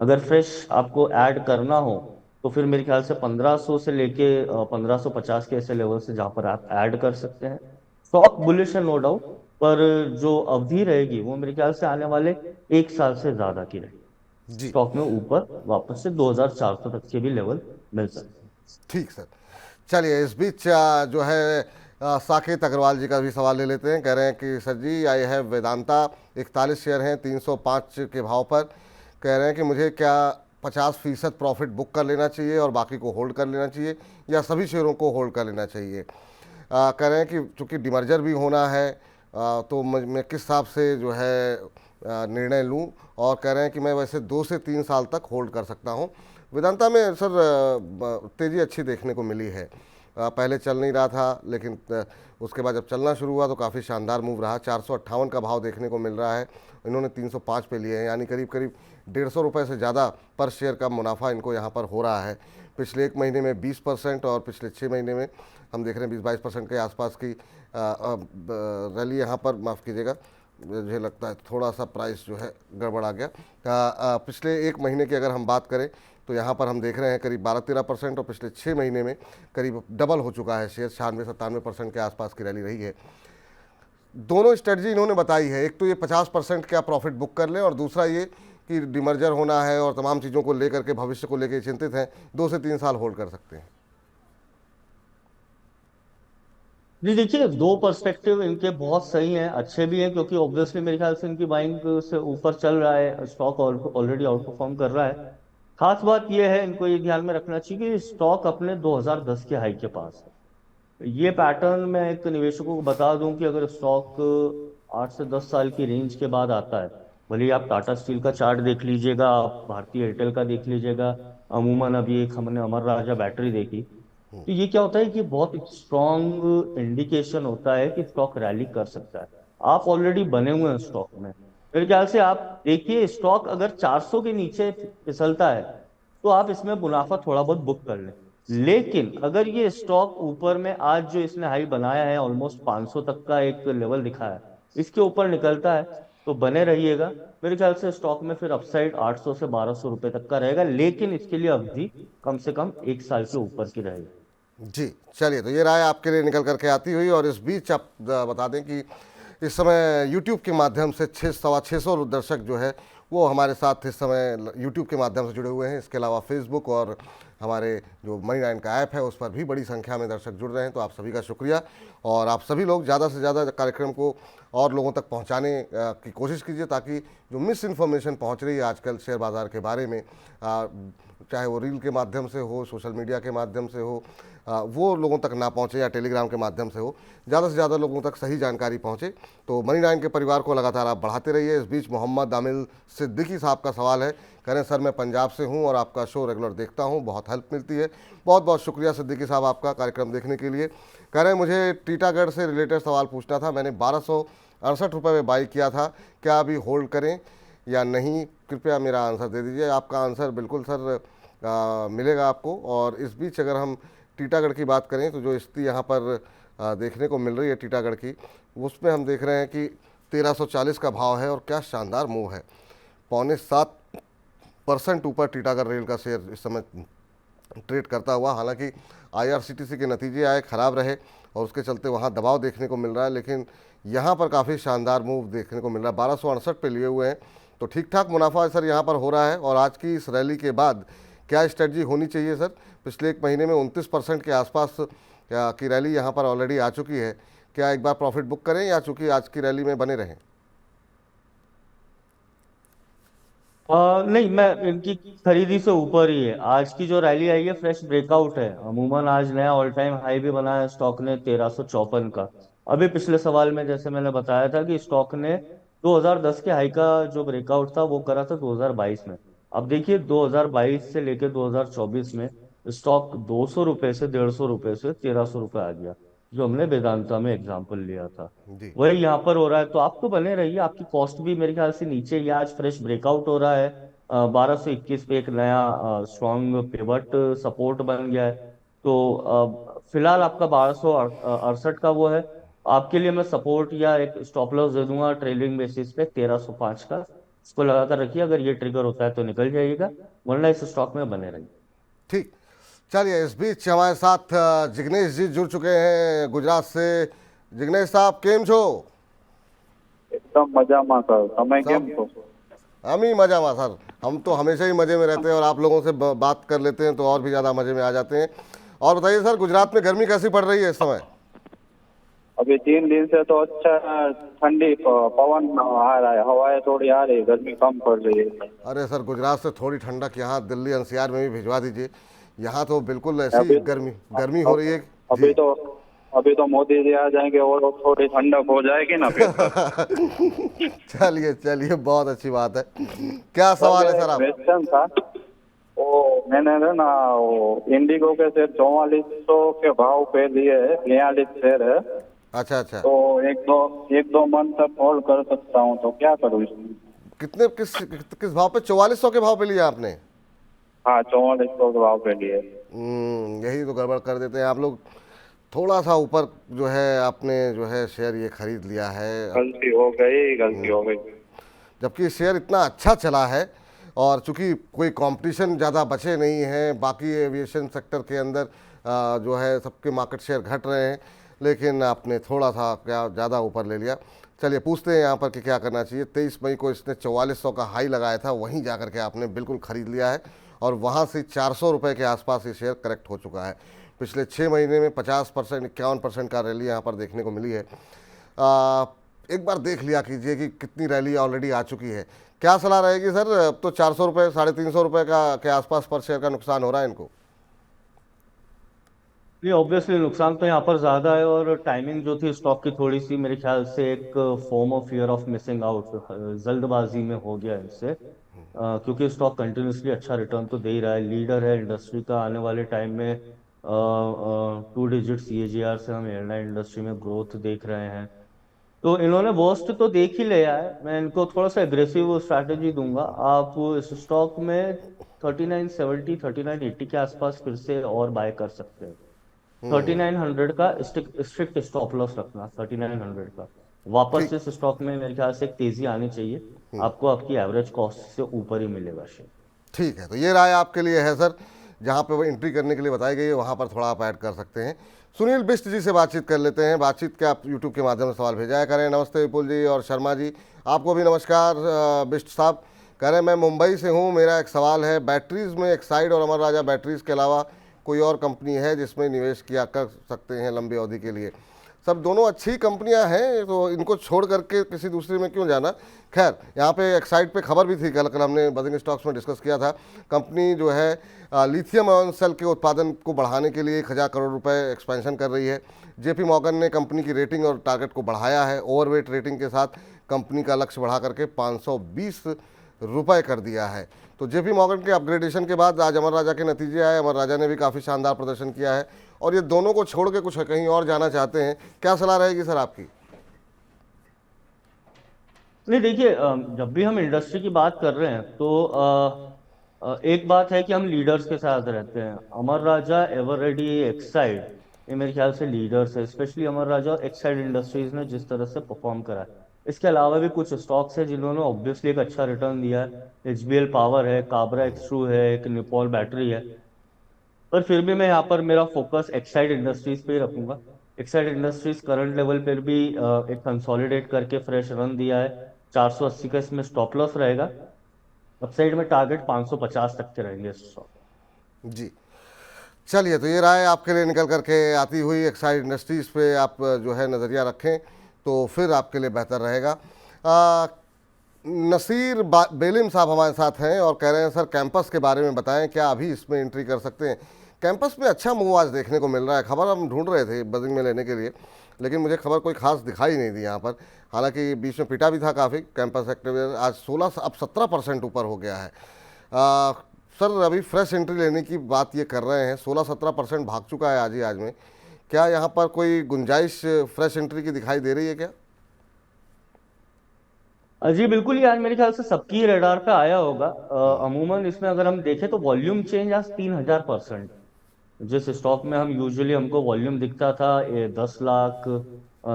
अगर फ्रेश आपको ऐड करना हो तो फिर मेरे ख्याल से 1500 से लेके 1550 के ऐसे लेवल से जहां पर आप ऐड कर सकते हैं। स्टॉक बुलिश है नो डाउट, पर जो अवधि रहेगी वो मेरे ख्याल से आने वाले 1 साल से ज्यादा की रहेगी। जी। स्टॉक में ऊपर वापस से 2400 तक के भी लेवल मिल सकते हैं। ठीक सर। चलिए इस बीच जो है साकेत अग्रवाल जी का भी सवाल ले लेते हैं। कह रहे हैं कि sir ji I have Vedanta 41 share हैं 305 के भाव पर। कह रहे हैं कि मुझे क्या 50% प्रॉफिट बुक कर लेना चाहिए और बाकी को होल्ड कर लेना चाहिए या सभी शेयरों को होल्ड कर लेना चाहिए। कह रहे हैं कि चूँकि डिमर्जर भी होना है तो मैं किस हिसाब से जो है निर्णय लूँ, और कह रहे हैं कि मैं वैसे 2 से 3 साल तक होल्ड कर सकता हूँ। वेदांता में सर तेज़ी अच्छी देखने को मिली है। पहले चल नहीं रहा था लेकिन उसके बाद जब चलना शुरू हुआ तो काफ़ी शानदार मूव रहा। 458 का भाव देखने को मिल रहा है, इन्होंने 305 पे लिए हैं, यानी करीब करीब 150 रुपये से ज़्यादा पर शेयर का मुनाफा इनको यहाँ पर हो रहा है। पिछले 1 महीने में 20% और पिछले 6 महीने में हम देख रहे हैं 20-22% के आसपास की रैली यहाँ पर। माफ़ कीजिएगा, मुझे लगता है थोड़ा सा प्राइस जो है गड़बड़ा गया। पिछले 1 महीने की अगर हम बात करें तो यहाँ पर हम देख रहे हैं करीब 12-13% और पिछले 6 महीने में करीब डबल हो चुका है शेयर। 96-97% के आसपास की रैली रही है। दोनों स्ट्रेटजी इन्होंने बताई है, एक तो ये 50% का प्रॉफिट बुक कर लें और दूसरा ये कि डिमर्जर होना है और तमाम चीज़ों को लेकर के भविष्य को लेकर चिंतित हैं, 2 से 3 साल होल्ड कर सकते हैं। जी देखिए, दो पर्सपेक्टिव इनके बहुत सही हैं, अच्छे भी हैं, क्योंकि ऑब्वियसली मेरे ख्याल से इनकी बाइंग से ऊपर चल रहा है, स्टॉक ऑलरेडी आउट परफॉर्म कर रहा है। खास बात यह है, इनको ये ध्यान में रखना चाहिए कि स्टॉक अपने 2010 के हाई के पास है। ये पैटर्न मैं एक निवेशकों को बता दूं कि अगर स्टॉक 8 से 10 साल की रेंज के बाद आता है, भले ही आप टाटा स्टील का चार्ट देख लीजिएगा, आप भारतीय एयरटेल का देख लीजिएगा, अमूमन अभी एक हमने अमर राजा बैटरी देखी, तो ये क्या होता है कि बहुत स्ट्रॉन्ग इंडिकेशन होता है कि स्टॉक रैली कर सकता है। आप ऑलरेडी बने हुए हैं स्टॉक में, मेरे ख्याल से आप देखिए स्टॉक अगर 400 के नीचे फिसलता है तो आप इसमें मुनाफा थोड़ा बहुत बुक कर लें। लेकिन अगर ये स्टॉक ऊपर में आज जो इसने हाई बनाया है ऑलमोस्ट 500 तक का एक लेवल दिखा है, इसके ऊपर निकलता है तो बने रहिएगा। मेरे ख्याल से स्टॉक में फिर अपसाइड 800 से 1200 रुपए तक का रहेगा, लेकिन इसके लिए अवधि कम से कम 1 साल के ऊपर की रहेगी। जी चलिए, तो ये राय आपके लिए निकल करके आती हुई, और इस बीच आप बता दें कि इस समय YouTube के माध्यम से 600 दर्शक जो है वो हमारे साथ इस समय YouTube के माध्यम से जुड़े हुए हैं। इसके अलावा Facebook और हमारे जो मनी9 का ऐप है उस पर भी बड़ी संख्या में दर्शक जुड़ रहे हैं, तो आप सभी का शुक्रिया। और आप सभी लोग ज़्यादा से ज़्यादा कार्यक्रम को और लोगों तक पहुंचाने की कोशिश कीजिए, ताकि जो मिस इन्फॉर्मेशन पहुंच रही है आजकल शेयर बाज़ार के बारे में, चाहे वो रील के माध्यम से हो, सोशल मीडिया के माध्यम से हो, वो लोगों तक ना पहुँचे, या टेलीग्राम के माध्यम से हो, ज़्यादा से ज़्यादा लोगों तक सही जानकारी पहुँचे। तो मनी9 के परिवार को लगातार आप बढ़ाते रहिए। इस बीच मोहम्मद आमिल सिद्दीकी साहब का सवाल है, कह रहे हैं सर मैं पंजाब से हूं और आपका शो रेगुलर देखता हूं, बहुत हेल्प मिलती है। बहुत बहुत शुक्रिया सिद्दीकी साहब आपका कार्यक्रम देखने के लिए। कह रहे हैं मुझे टीटागढ़ से रिलेटेड सवाल पूछना था, मैंने 1268 रुपये में बाई किया था, क्या अभी होल्ड करें या नहीं, कृपया मेरा आंसर दे दीजिए। आपका आंसर बिल्कुल सर मिलेगा आपको। और इस बीच अगर हम टीटागढ़ की बात करें तो जो स्थिति यहाँ पर देखने को मिल रही है टीटागढ़ की, उसमें हम देख रहे हैं कि 1340 का भाव है और क्या शानदार मूव है। 6.25% ऊपर टीटागढ़ रेल का शेयर इस समय ट्रेड करता हुआ। हालांकि IRCTC के नतीजे आए ख़राब रहे और उसके चलते वहाँ दबाव देखने को मिल रहा है, लेकिन यहाँ पर काफ़ी शानदार मूव देखने को मिल रहा है। 1268 पे लिए हुए हैं, तो ठीक ठाक मुनाफा सर यहाँ पर हो रहा है। और आज की इस रैली के बाद क्या स्ट्रेटजी होनी चाहिए सर? पिछले 1 महीने में 29% के आसपास की रैली यहाँ पर ऑलरेडी आ चुकी है, क्या एक बार प्रॉफिट बुक करें या चूँकि आज की रैली में बने रहें? नहीं, मैं इनकी खरीदी से ऊपर ही है। आज की जो रैली आई है फ्रेश ब्रेकआउट है, अमूमन आज नया ऑल टाइम हाई भी बनाया है स्टॉक ने 1354 का। अभी पिछले सवाल में जैसे मैंने बताया था कि स्टॉक ने 2010 के हाई का जो ब्रेकआउट था वो करा था 2022 में। अब देखिए 2022 से लेकर 2024 में स्टॉक 200 रुपए से 150 रुपए से 1300 रुपए आ गया, जो हमने वेदांता में एग्जाम्पल लिया था। जी वही यहाँ पर हो रहा है, तो आप तो बने रहिए, आपकी कॉस्ट भी मेरे ख्याल से नीचे ही। आज फ्रेश ब्रेकआउट हो रहा है 1221 पे, एक नया स्ट्रॉन्ग पिवट सपोर्ट बन गया है। तो फिलहाल आपका 1268 का वो है। आपके लिए मैं सपोर्ट या एक स्टॉप लॉस दे दूंगा ट्रेलिंग बेसिस पे 1305 का। इसको लगा कर रखिए, अगर ये ट्रिगर होता है तो निकल जाइएगा, वरना इस स्टॉक में बने रहिए। ठीक। चलिए, इस बीच हमारे साथ जिग्नेश जी जुड़ चुके हैं गुजरात से। जिग्नेश साहब, केम छो? એકદમ મજામાં સર, તમે કેમ सब છો? हम ही मजा में सर, हम तो हमेशा ही मजे में रहते हैं और आप लोगों से बात कर लेते हैं तो और भी ज़्यादा मजे में आ जाते हैं। और बताइए सर, गुजरात में गर्मी कैसी पड़ रही है इस समय? अभी 3 दिन से तो अच्छा ठंडी पवन आ रहा है, हवाएं थोड़ी आ रही है, गर्मी कम पड़ रही है। अरे सर, गुजरात से थोड़ी ठंडक यहाँ दिल्ली एनसीआर में भी भिजवा दीजिए। यहाँ तो बिल्कुल ऐसी अभी गर्मी गर्मी हो रही है अभी जी। तो अभी तो मोदी जी आ जाएंगे और थोड़ी ठंडक हो जाएगी ना फिर। चलिए चलिए, बहुत अच्छी बात है। क्या सवाल है सर आप? क्वेश्चन था वो, मैंने है ना वो इंडिगो के शेयर 4400 के भाव पे लिए है, 42 शेयर है, अच्छा अच्छा, तो एक दो मंथ तक होल्ड कर सकता हूँ, तो क्या करूँ इसमें? कितने किस किस भाव पे? 4400 के भाव पे लिया आपने? हाँ, 4400 के भाव पे लिए। यही तो गड़बड़ कर देते हैं आप लोग। थोड़ा सा ऊपर जो है आपने जो है शेयर ये खरीद लिया है, गलती हो गई। जबकि शेयर इतना अच्छा चला है और चूंकि कोई कंपटीशन ज़्यादा बचे नहीं हैं, बाकी एविएशन सेक्टर के अंदर जो है सबके मार्केट शेयर घट रहे हैं, लेकिन आपने थोड़ा सा क्या ज़्यादा ऊपर ले लिया। चलिए, पूछते हैं यहाँ पर कि क्या करना चाहिए। 23 मई को इसने 4400 का हाई लगाया था, वहीं जा कर के आपने बिल्कुल ख़रीद लिया है और वहाँ से 400 रुपये के आसपास ये शेयर करेक्ट हो चुका है। पिछले 6 महीने में 50%, 51% का रैली यहाँ पर देखने को मिली है। एक बार देख लिया कीजिए कि कितनी रैली ऑलरेडी आ चुकी है। क्या सलाह रहेगी सर? अब तो 400 रुपये, 350 रुपये का के आसपास पर शेयर का नुकसान हो रहा है इनको। ये ऑब्वियसली नुकसान तो यहाँ पर ज्यादा है, और टाइमिंग जो थी स्टॉक की थोड़ी सी मेरे ख्याल से एक form of fear of missing out, जल्दबाजी में हो गया इनसे। क्योंकि स्टॉक कंटिन्यूसली अच्छा रिटर्न तो दे ही रहा है, लीडर है इंडस्ट्री का। आने वाले टाइम में 2 डिजिट CAGR से हम एयरलाइन इंडस्ट्री में ग्रोथ देख रहे हैं। तो इन्होंने वर्स्ट तो देख ही लिया है, मैं इनको थोड़ा सा एग्रेसिव स्ट्रैटेजी दूंगा। आप इस स्टॉक में 3970 3980 के आसपास फिर से और बाय कर सकते हैं। 3900 का स्ट्रिक्ट स्टॉप लॉस रखना, 3900 का। वापस ठीक इस स्टॉक में मेरे ख्याल से एक तेजी आनी चाहिए, आपको आपकी एवरेज कॉस्ट से ऊपर ही मिलेगा शेयर। ठीक है, तो ये राय आपके लिए है सर। जहाँ पे वो एंट्री करने के लिए बताई गई है वहाँ पर थोड़ा आप ऐड कर सकते हैं। सुनील बिष्ट जी से बातचीत कर लेते हैं। बातचीत के आप यूट्यूब के माध्यम से सवाल भेजा करें। नमस्ते विपुल जी और शर्मा जी, आपको भी नमस्कार। बिष्ट साहब कह रहे हैं, मैं मुंबई से हूँ, मेरा एक सवाल है, बैटरीज में एक्साइड और अमर राजा बैटरीज के अलावा कोई और कंपनी है जिसमें निवेश किया कर सकते हैं लंबी अवधि के लिए? सब दोनों अच्छी कंपनियां हैं, तो इनको छोड़ करके किसी दूसरे में क्यों जाना। खैर, यहाँ पे एक साइड पे खबर भी थी, कल हमने बजिंग स्टॉक्स में डिस्कस किया था। कंपनी जो है लिथियम आयन सेल के उत्पादन को बढ़ाने के लिए 1000 करोड़ रुपए एक्सपेंशन कर रही है। JP मॉर्गन ने कंपनी की रेटिंग और टारगेट को बढ़ाया है। ओवरवेट रेटिंग के साथ कंपनी का लक्ष्य बढ़ा करके 520 रुपये कर दिया है। तो JP मॉर्गन के अपग्रेडेशन के बाद आज अमर राजा के नतीजे आए। अमर राजा ने भी काफ़ी शानदार प्रदर्शन किया है और ये दोनों को छोड़ के कुछ कहीं और जाना चाहते हैं। क्या सलाह रहेगी सर आपकी? नहीं देखिए, जब भी हम इंडस्ट्री की बात कर रहे हैं तो एक बात है कि हम लीडर्स के साथ रहते हैं। अमर राजा, एवररेडी, एक्साइड, ये मेरे ख्याल से लीडर्स है। स्पेशली अमर राजा और एक्साइड इंडस्ट्रीज ने जिस तरह से परफॉर्म करा है। इसके अलावा भी कुछ स्टॉक्स है जिन्होंने ऑब्वियसली एक अच्छा रिटर्न दिया है। HBL पावर है, काबरा एक्सट्रू है, एक निपॉल बैटरी है। पर फिर भी मैं यहाँ पर मेरा फोकस एक्साइड इंडस्ट्रीज पे ही रखूंगा। एक्साइड इंडस्ट्रीज करंट लेवल पर भी एक कंसोलिडेट करके फ्रेश रन दिया है। 480 का इसमें स्टॉप लॉस रहेगा। अपसाइड में टारगेट 550 तक के रहेंगे इस स्टॉक। जी, चलिए, तो ये राय आपके लिए निकल करके आती हुई। एक्साइड इंडस्ट्रीज़ पे आप जो है नज़रिया रखें तो फिर आपके लिए बेहतर रहेगा। नसीर बेलिम साहब हमारे साथ हैं और कह रहे हैं, सर कैंपस के बारे में बताएं, क्या अभी इसमें एंट्री कर सकते हैं? कैंपस में अच्छा मूव आज देखने को मिल रहा है। खबर हम ढूंढ रहे थे बजिंग में लेने के लिए, लेकिन मुझे खबर कोई खास दिखाई नहीं दी यहाँ पर। हालांकि बीच में पिटा भी था काफ़ी। कैंपस एक्टिव आज 16 अब 17% ऊपर हो गया है। सर अभी फ्रेश एंट्री लेने की बात ये कर रहे हैं, 16-17% भाग चुका है आज में। क्या यहाँ पर कोई गुंजाइश फ्रेश एंट्री की दिखाई दे रही है क्या? जी बिल्कुल, यार मेरे ख्याल से सबकी रडार पे आया होगा। अमूमन इसमें अगर हम देखें तो वॉल्यूम चेंज आज 3000%। जिस स्टॉक में हम यूजुअली हमको वॉल्यूम दिखता था 10 लाख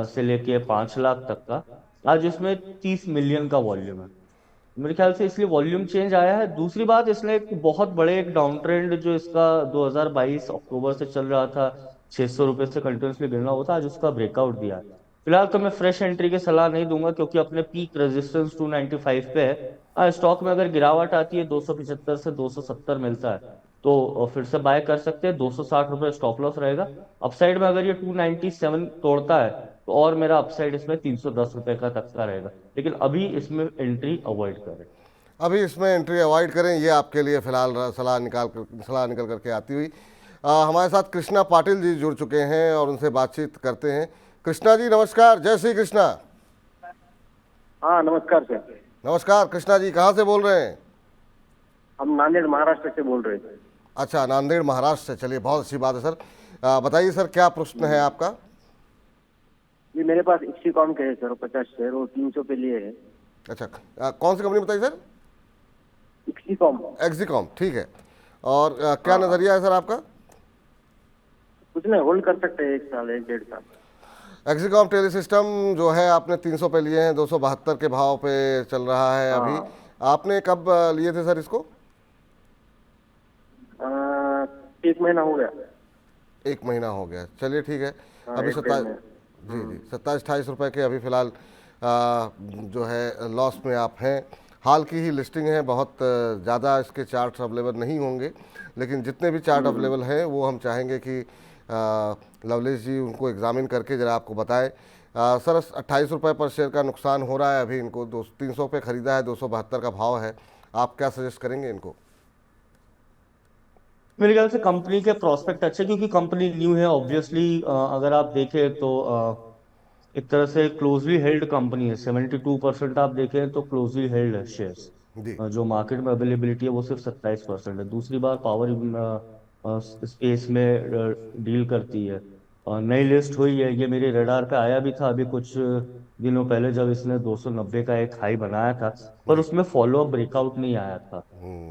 से लेके 5 लाख तक का, आज इसमें 30 मिलियन का वॉल्यूम है। मेरे ख्याल से इसलिए वॉल्यूम चेंज आया है। दूसरी बात, इसने एक बहुत बड़े एक डाउन ट्रेंड जो इसका 2022 अक्टूबर से चल रहा था, 600 रुपये से कंटिन्यूसली गिरना होता, आज उसका ब्रेकआउट दिया है। फिलहाल तो मैं फ्रेश एंट्री की सलाह नहीं दूंगा, क्योंकि अपने पीक रेजिस्टेंस 295 पे है। स्टॉक में अगर गिरावट आती है 275 से 270 मिलता है तो फिर से बाय कर सकते हैं। 260 रुपये स्टॉप लॉस रहेगा। अपसाइड में अगर ये 297 तोड़ता है तो और मेरा अपसाइड इसमें 310 रुपये का तक का रहेगा, लेकिन अभी इसमें एंट्री अवॉइड करें। अभी इसमें एंट्री अवॉइड करें, ये आपके लिए फिलहाल सलाह निकल करके आती हुई। हमारे साथ कृष्णा पाटिल जी जुड़ चुके हैं और उनसे बातचीत करते हैं। कृष्णा जी नमस्कार, जय श्री कृष्णा। हाँ नमस्कार सर। नमस्कार कृष्णा जी, कहाँ से बोल रहे हैं? हम नांदेड़ महाराष्ट्र से बोल रहे थे। अच्छा, नांदेड़ महाराष्ट्र से, चलिए बहुत अच्छी बात है सर। बताइए सर, क्या प्रश्न है आपका? ये मेरे पास इक्सीकॉम के है सर, 50 शेयर और 300 पे लिए है। अच्छा, कौन सी कंपनी बताइए सर? इक्सीकॉम। एक्सिकॉम, ठीक है। और क्या नज़रिया है सर आपका? कुछ नहीं, होल्ड कर सकते हैं 1 साल 1 डेढ़ साल। एक्सिकॉम टेली सिस्टम जो है आपने 300 पे लिए हैं, 272 के भाव पे चल रहा है अभी। आपने कब लिए थे सर इसको? 1 महीना हो गया। 1 महीना हो गया, चलिए ठीक है। हाँ, अभी 1 डेढ़ 27 महीना। जी 27-28 रुपये के अभी फ़िलहाल जो है लॉस में आप हैं। हाल की ही लिस्टिंग है, बहुत ज़्यादा इसके चार्ट्स अवेलेबल नहीं होंगे, लेकिन जितने भी चार्ट अवेलेबल हैं वो हम चाहेंगे कि लवलेश जी उनको एग्जामिन करके ज़रा आपको बताएं। सर 28 रुपये पर शेयर का नुकसान हो रहा है अभी इनको। 300 पे ख़रीदा है, 272 का भाव है। आप क्या सजेस्ट करेंगे इनको? मेरे ख्याल से कंपनी के प्रोस्पेक्ट अच्छे, क्योंकि कंपनी न्यू है ऑब्वियसली। अगर आप देखें तो एक तरह से क्लोजली हेल्ड कंपनी है। 72% आप देखें तो क्लोजली हेल्ड है शेयर्स। जी जो मार्केट में अवेलेबिलिटी है वो सिर्फ 27% है। दूसरी बार पावर स्पेस में डील करती है। नई लिस्ट हुई है, ये मेरे रडार पे आया भी था अभी कुछ दिनों पहले, जब इसने 290 का एक हाई बनाया था, पर उसमें फॉलो अप ब्रेकआउट नहीं आया था।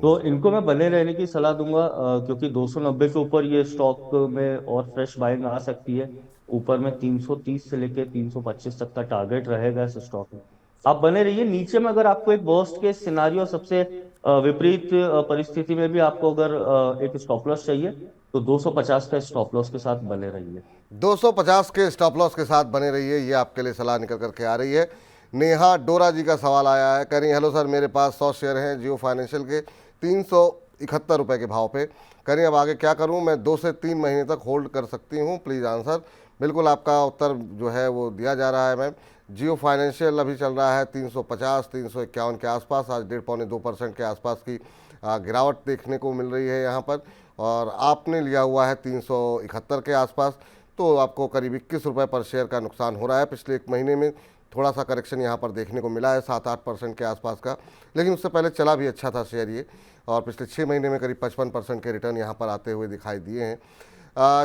तो इनको मैं बने रहने की सलाह दूंगा, क्योंकि 290 के ऊपर ये स्टॉक में और फ्रेश बाइंग आ सकती है। ऊपर में 330 से लेके 325 तक का टारगेट रहेगा इस स्टॉक में। आप बने रहिए। नीचे में अगर आपको एक वर्स्ट केस सिनारियो, सबसे विपरीत परिस्थिति में भी आपको अगर एक स्टॉप लॉस चाहिए तो 250 का स्टॉप लॉस के साथ बने रहिए। 250 के स्टॉप लॉस के साथ बने रहिए, ये आपके लिए सलाह निकल करके आ रही है। नेहा डोरा जी का सवाल आया है, कह रही हेलो सर, मेरे पास 100 शेयर हैं जियो फाइनेंशियल के 371 रुपये के भाव पे। कह रही अब आगे क्या करूं, मैं 2 से 3 महीने तक होल्ड कर सकती हूं, प्लीज़ आंसर। बिल्कुल आपका उत्तर जो है वो दिया जा रहा है मैम। जियो फाइनेंशियल अभी चल रहा है 350 351 के आसपास। आज 1.5-2% के आसपास की गिरावट देखने को मिल रही है यहाँ पर, और आपने लिया हुआ है 371 के आसपास। तो आपको करीब 21 रुपये पर शेयर का नुकसान हो रहा है। पिछले 1 महीने में थोड़ा सा करेक्शन यहाँ पर देखने को मिला है 7-8% के आसपास का, लेकिन उससे पहले चला भी अच्छा था शेयर ये, और पिछले 6 महीने में करीब 55% के रिटर्न यहाँ पर आते हुए दिखाई दिए हैं।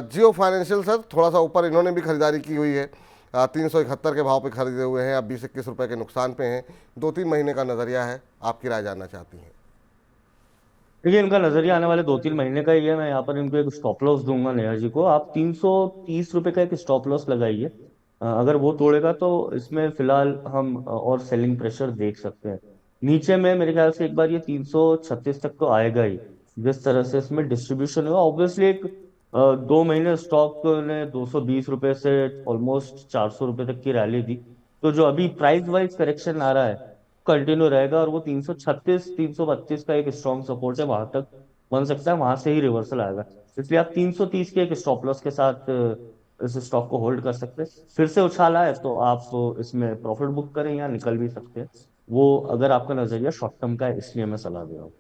जियो फाइनेंशियल सर थोड़ा सा ऊपर इन्होंने भी खरीदारी की हुई है, 371 के भाव पे खरीदे हुए हैं, अब 20-21 रुपये के नुकसान पे हैं। 2-3 महीने का नज़रिया है, आपकी राय जानना चाहती हैं? देखिए, इनका नजरिया आने वाले 2-3 महीने का ही है। मैं यहाँ पर इनको एक स्टॉप लॉस दूंगा नेहा जी को। आप 330 रुपये का एक स्टॉप लॉस लगाइए। अगर वो तोड़ेगा तो इसमें फिलहाल हम और सेलिंग प्रेशर देख सकते हैं। नीचे में मेरे ख्याल से एक बार ये 336 तक तो आएगा ही। जिस तरह से इसमें डिस्ट्रीब्यूशन हुआ, ऑब्वियसली एक 2 महीने स्टॉक ने 220 रुपये से ऑलमोस्ट 400 रुपये तक की रैली दी। तो जो अभी प्राइस वाइज करेक्शन आ रहा है कंटिन्यू रहेगा, और वो 336 332 का एक स्ट्रॉन्ग सपोर्ट है, वहां तक बन सकता है, वहां से ही रिवर्सल आएगा। इसलिए आप 330 के एक स्टॉप लॉस के साथ इस स्टॉक को होल्ड कर सकते हैं। फिर से उछाल आए तो आप इसमें प्रॉफिट बुक करें या निकल भी सकते हैं। वो अगर आपका नजरिया शॉर्ट टर्म का है, इसलिए मैं सलाह दे रहा हूँ।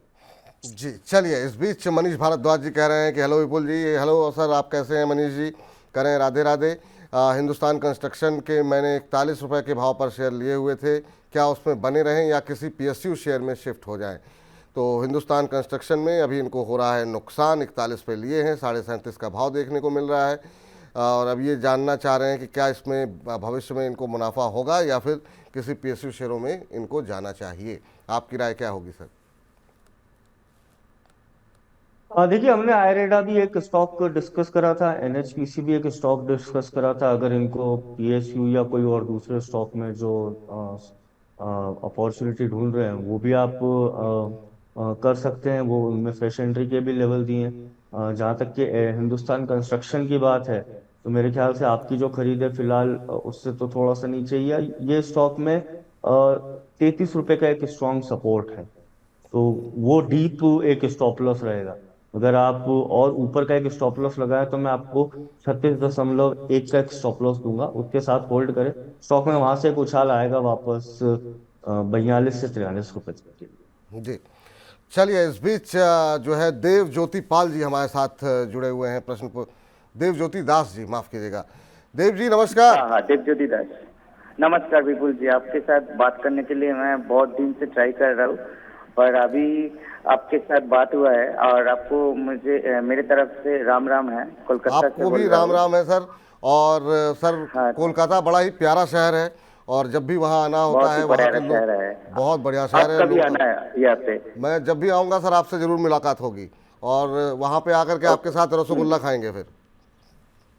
जी चलिए, इस बीच मनीष भारद्वाज जी कह रहे हैं कि हेलो विपुल जी। हेलो सर, आप कैसे हैं मनीष जी? कह रहे हैं राधे राधे। हिंदुस्तान कंस्ट्रक्शन के मैंने 41 रुपये के भाव पर शेयर लिए हुए थे, क्या उसमें बने रहें या किसी PSU शेयर में शिफ्ट हो जाएं? तो हिंदुस्तान कंस्ट्रक्शन में अभी इनको हो रहा है नुकसान, 41 पे लिए हैं, 37.5 का भाव देखने को मिल रहा है, और अब ये जानना चाह रहे हैं कि क्या इसमें भविष्य में इनको मुनाफा होगा या फिर किसी PSU शेयरों में इनको जाना चाहिए। आपकी राय क्या होगी सर? देखिए, हमने आयरेडा भी एक स्टॉक डिस्कस करा था, NHPC भी एक स्टॉक डिस्कस करा था। अगर इनको PSU या कोई और दूसरे स्टॉक में जो अपॉर्चुनिटी ढूंढ रहे हैं वो भी आप कर सकते हैं। वो उनमें फ्रेश एंट्री के भी लेवल दिए हैं। जहाँ तक कि हिंदुस्तान कंस्ट्रक्शन की बात है तो मेरे ख्याल से आपकी जो खरीद है फिलहाल उससे तो थोड़ा सा नीचे ही है। ये स्टॉक में 33 रुपए का एक स्ट्रॉन्ग सपोर्ट है, तो वो डीप एक स्टॉप लॉस रहेगा। अगर आप और ऊपर का एक स्टॉप लॉस लगाए तो मैं आपको 36.1 का एक स्टॉप लॉस दूंगा, उसके साथ होल्ड करें। स्टॉक में वहां से एक उछाल आएगा वापस 42 से 43 रुपए तक के। जी चलिए, इस बीच जो है देव ज्योति पाल जी हमारे साथ जुड़े हुए हैं देव ज्योति दास जी, माफ कीजिएगा। देव जी नमस्कार। हाँ हाँ, देवज्योति दास। नमस्कार विपुल जी, आपके साथ बात करने के लिए मैं बहुत दिन से ट्राई कर रहा हूँ, पर अभी आपके साथ बात हुआ है। और आपको मुझे मेरे तरफ से राम राम है, कोलकाता से आपको बोल भी रहा राम हूँ। राम है सर। और सर हाँ। कोलकाता बड़ा ही प्यारा शहर है, और जब भी वहाँ आना होता बहुत है ही वहाँ प्यारा के शहर लोग है। बहुत बढ़िया शहर है। आपका भी आना है यहाँ पे। मैं जब भी आऊँगा सर आपसे जरूर मुलाकात होगी, और वहाँ पे आकर के आपके साथ रसगुल्ला खाएंगे फिर।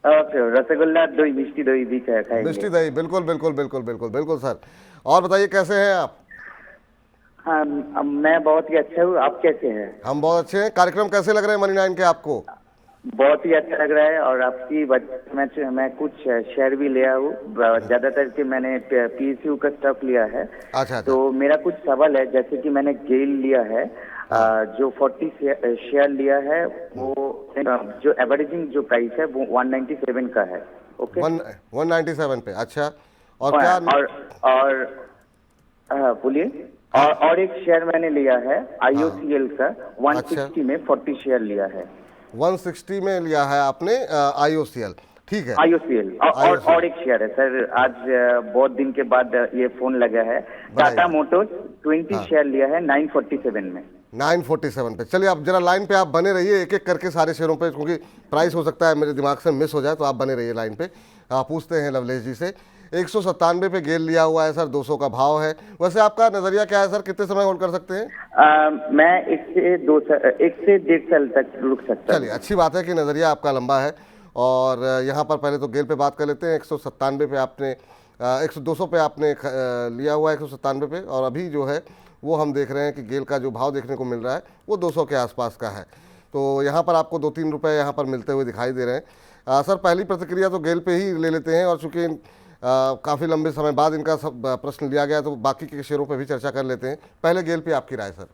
ओके, रसगुल्ला दही मिष्टी दही भी खाएंगे। मिष्टी दही, बिल्कुल बिल्कुल बिल्कुल बिल्कुल बिल्कुल सर। और बताइए कैसे हैं आप? हाँ, मैं बहुत ही अच्छा हूँ, आप कैसे हैं? हम बहुत अच्छे हैं। कार्यक्रम कैसे लग रहे हैं मनी 9 के आपको? बहुत ही अच्छा लग रहा है। और आपकी मैं कुछ शेयर भी लिया हूँ, ज्यादातर के मैंने पीएसयू का स्टॉक लिया है। अच्छा। तो मेरा कुछ सवाल है, जैसे कि मैंने गेल लिया है, जो 40 शेयर लिया है, वो जो एवरेजिंग जो प्राइस है वो 197 का है। ओके, 197 पे। अच्छा, और क्या? और बोलिए। और एक शेयर मैंने लिया है IOCL का, 160 में 40 शेयर लिया है। 160 में लिया है आपने IOCL, ठीक है। IOCL और एक शेयर है सर, आज बहुत दिन के बाद ये फोन लगा है, टाटा मोटर्स 20 शेयर लिया है 947 में। 947 पे। चलिए आप जरा लाइन पे आप बने रहिए, एक एक करके सारे शेयरों पे, क्योंकि प्राइस हो सकता है मेरे दिमाग से मिस हो जाए, तो आप बने रहिए लाइन पे। पूछते हैं लवलेश जी से। 197 पे गेल लिया हुआ है सर, 200 का भाव है। वैसे आपका नजरिया क्या है सर, कितने समय होल्ड कर सकते हैं? मैं 1 से 1.5 साल तक रुक सकता हूं। चलिए, अच्छी बात है कि नजरिया आपका लंबा है। और यहाँ पर पहले तो गेल पे बात कर लेते हैं। 197 पे आपने 200 पे आपने लिया हुआ है, 197 पे। और अभी जो है वो हम देख रहे हैं कि गेल का जो भाव देखने को मिल रहा है वो 200 के आसपास का है। तो यहाँ पर आपको 2-3 रुपये यहाँ पर मिलते हुए दिखाई दे रहे हैं। सर पहली प्रतिक्रिया तो गेल पे ही ले लेते हैं, और चूँकि काफ़ी लंबे समय बाद इनका सब प्रश्न लिया गया, तो बाकी के शेयरों पे भी चर्चा कर लेते हैं। पहले गेल पे आपकी राय सर?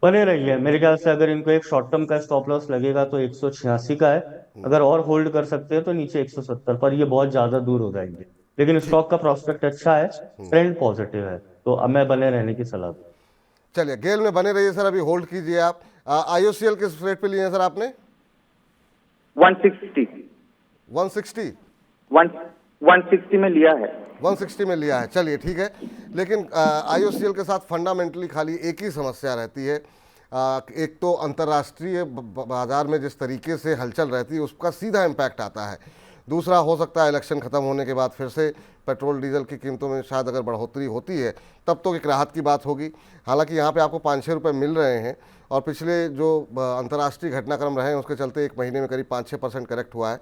बने रहिए, मेरे ख्याल से अगर इनको एक शॉर्ट टर्म का स्टॉप लॉस लगेगा तो 186 का है। अगर और होल्ड कर सकते हैं तो नीचे 170 पर, ये बहुत ज्यादा दूर हो जाएंगे। लेकिन स्टॉक का प्रोस्पेक्ट अच्छा है, ट्रेंड पॉजिटिव है, तो अब मैं बने रहने की सलाह दूं। चलिए, गेल में बने रहिए सर, अभी होल्ड कीजिए आप। IOCL किस रेट पे लिए हैं सर आपने? 160 में लिया है। 160 में लिया है, चलिए ठीक है। लेकिन IOCL के साथ फंडामेंटली खाली एक ही समस्या रहती है। एक तो अंतर्राष्ट्रीय बाजार में जिस तरीके से हलचल रहती है उसका सीधा इम्पैक्ट आता है। दूसरा, हो सकता है इलेक्शन ख़त्म होने के बाद फिर से पेट्रोल डीजल की कीमतों में शायद अगर बढ़ोतरी होती है तब तो एक राहत की बात होगी। हालांकि यहाँ पे आपको 5-6 रुपये मिल रहे हैं, और पिछले जो अंतर्राष्ट्रीय घटनाक्रम रहे हैं उसके चलते एक महीने में करीब 5-6% करेक्ट हुआ है।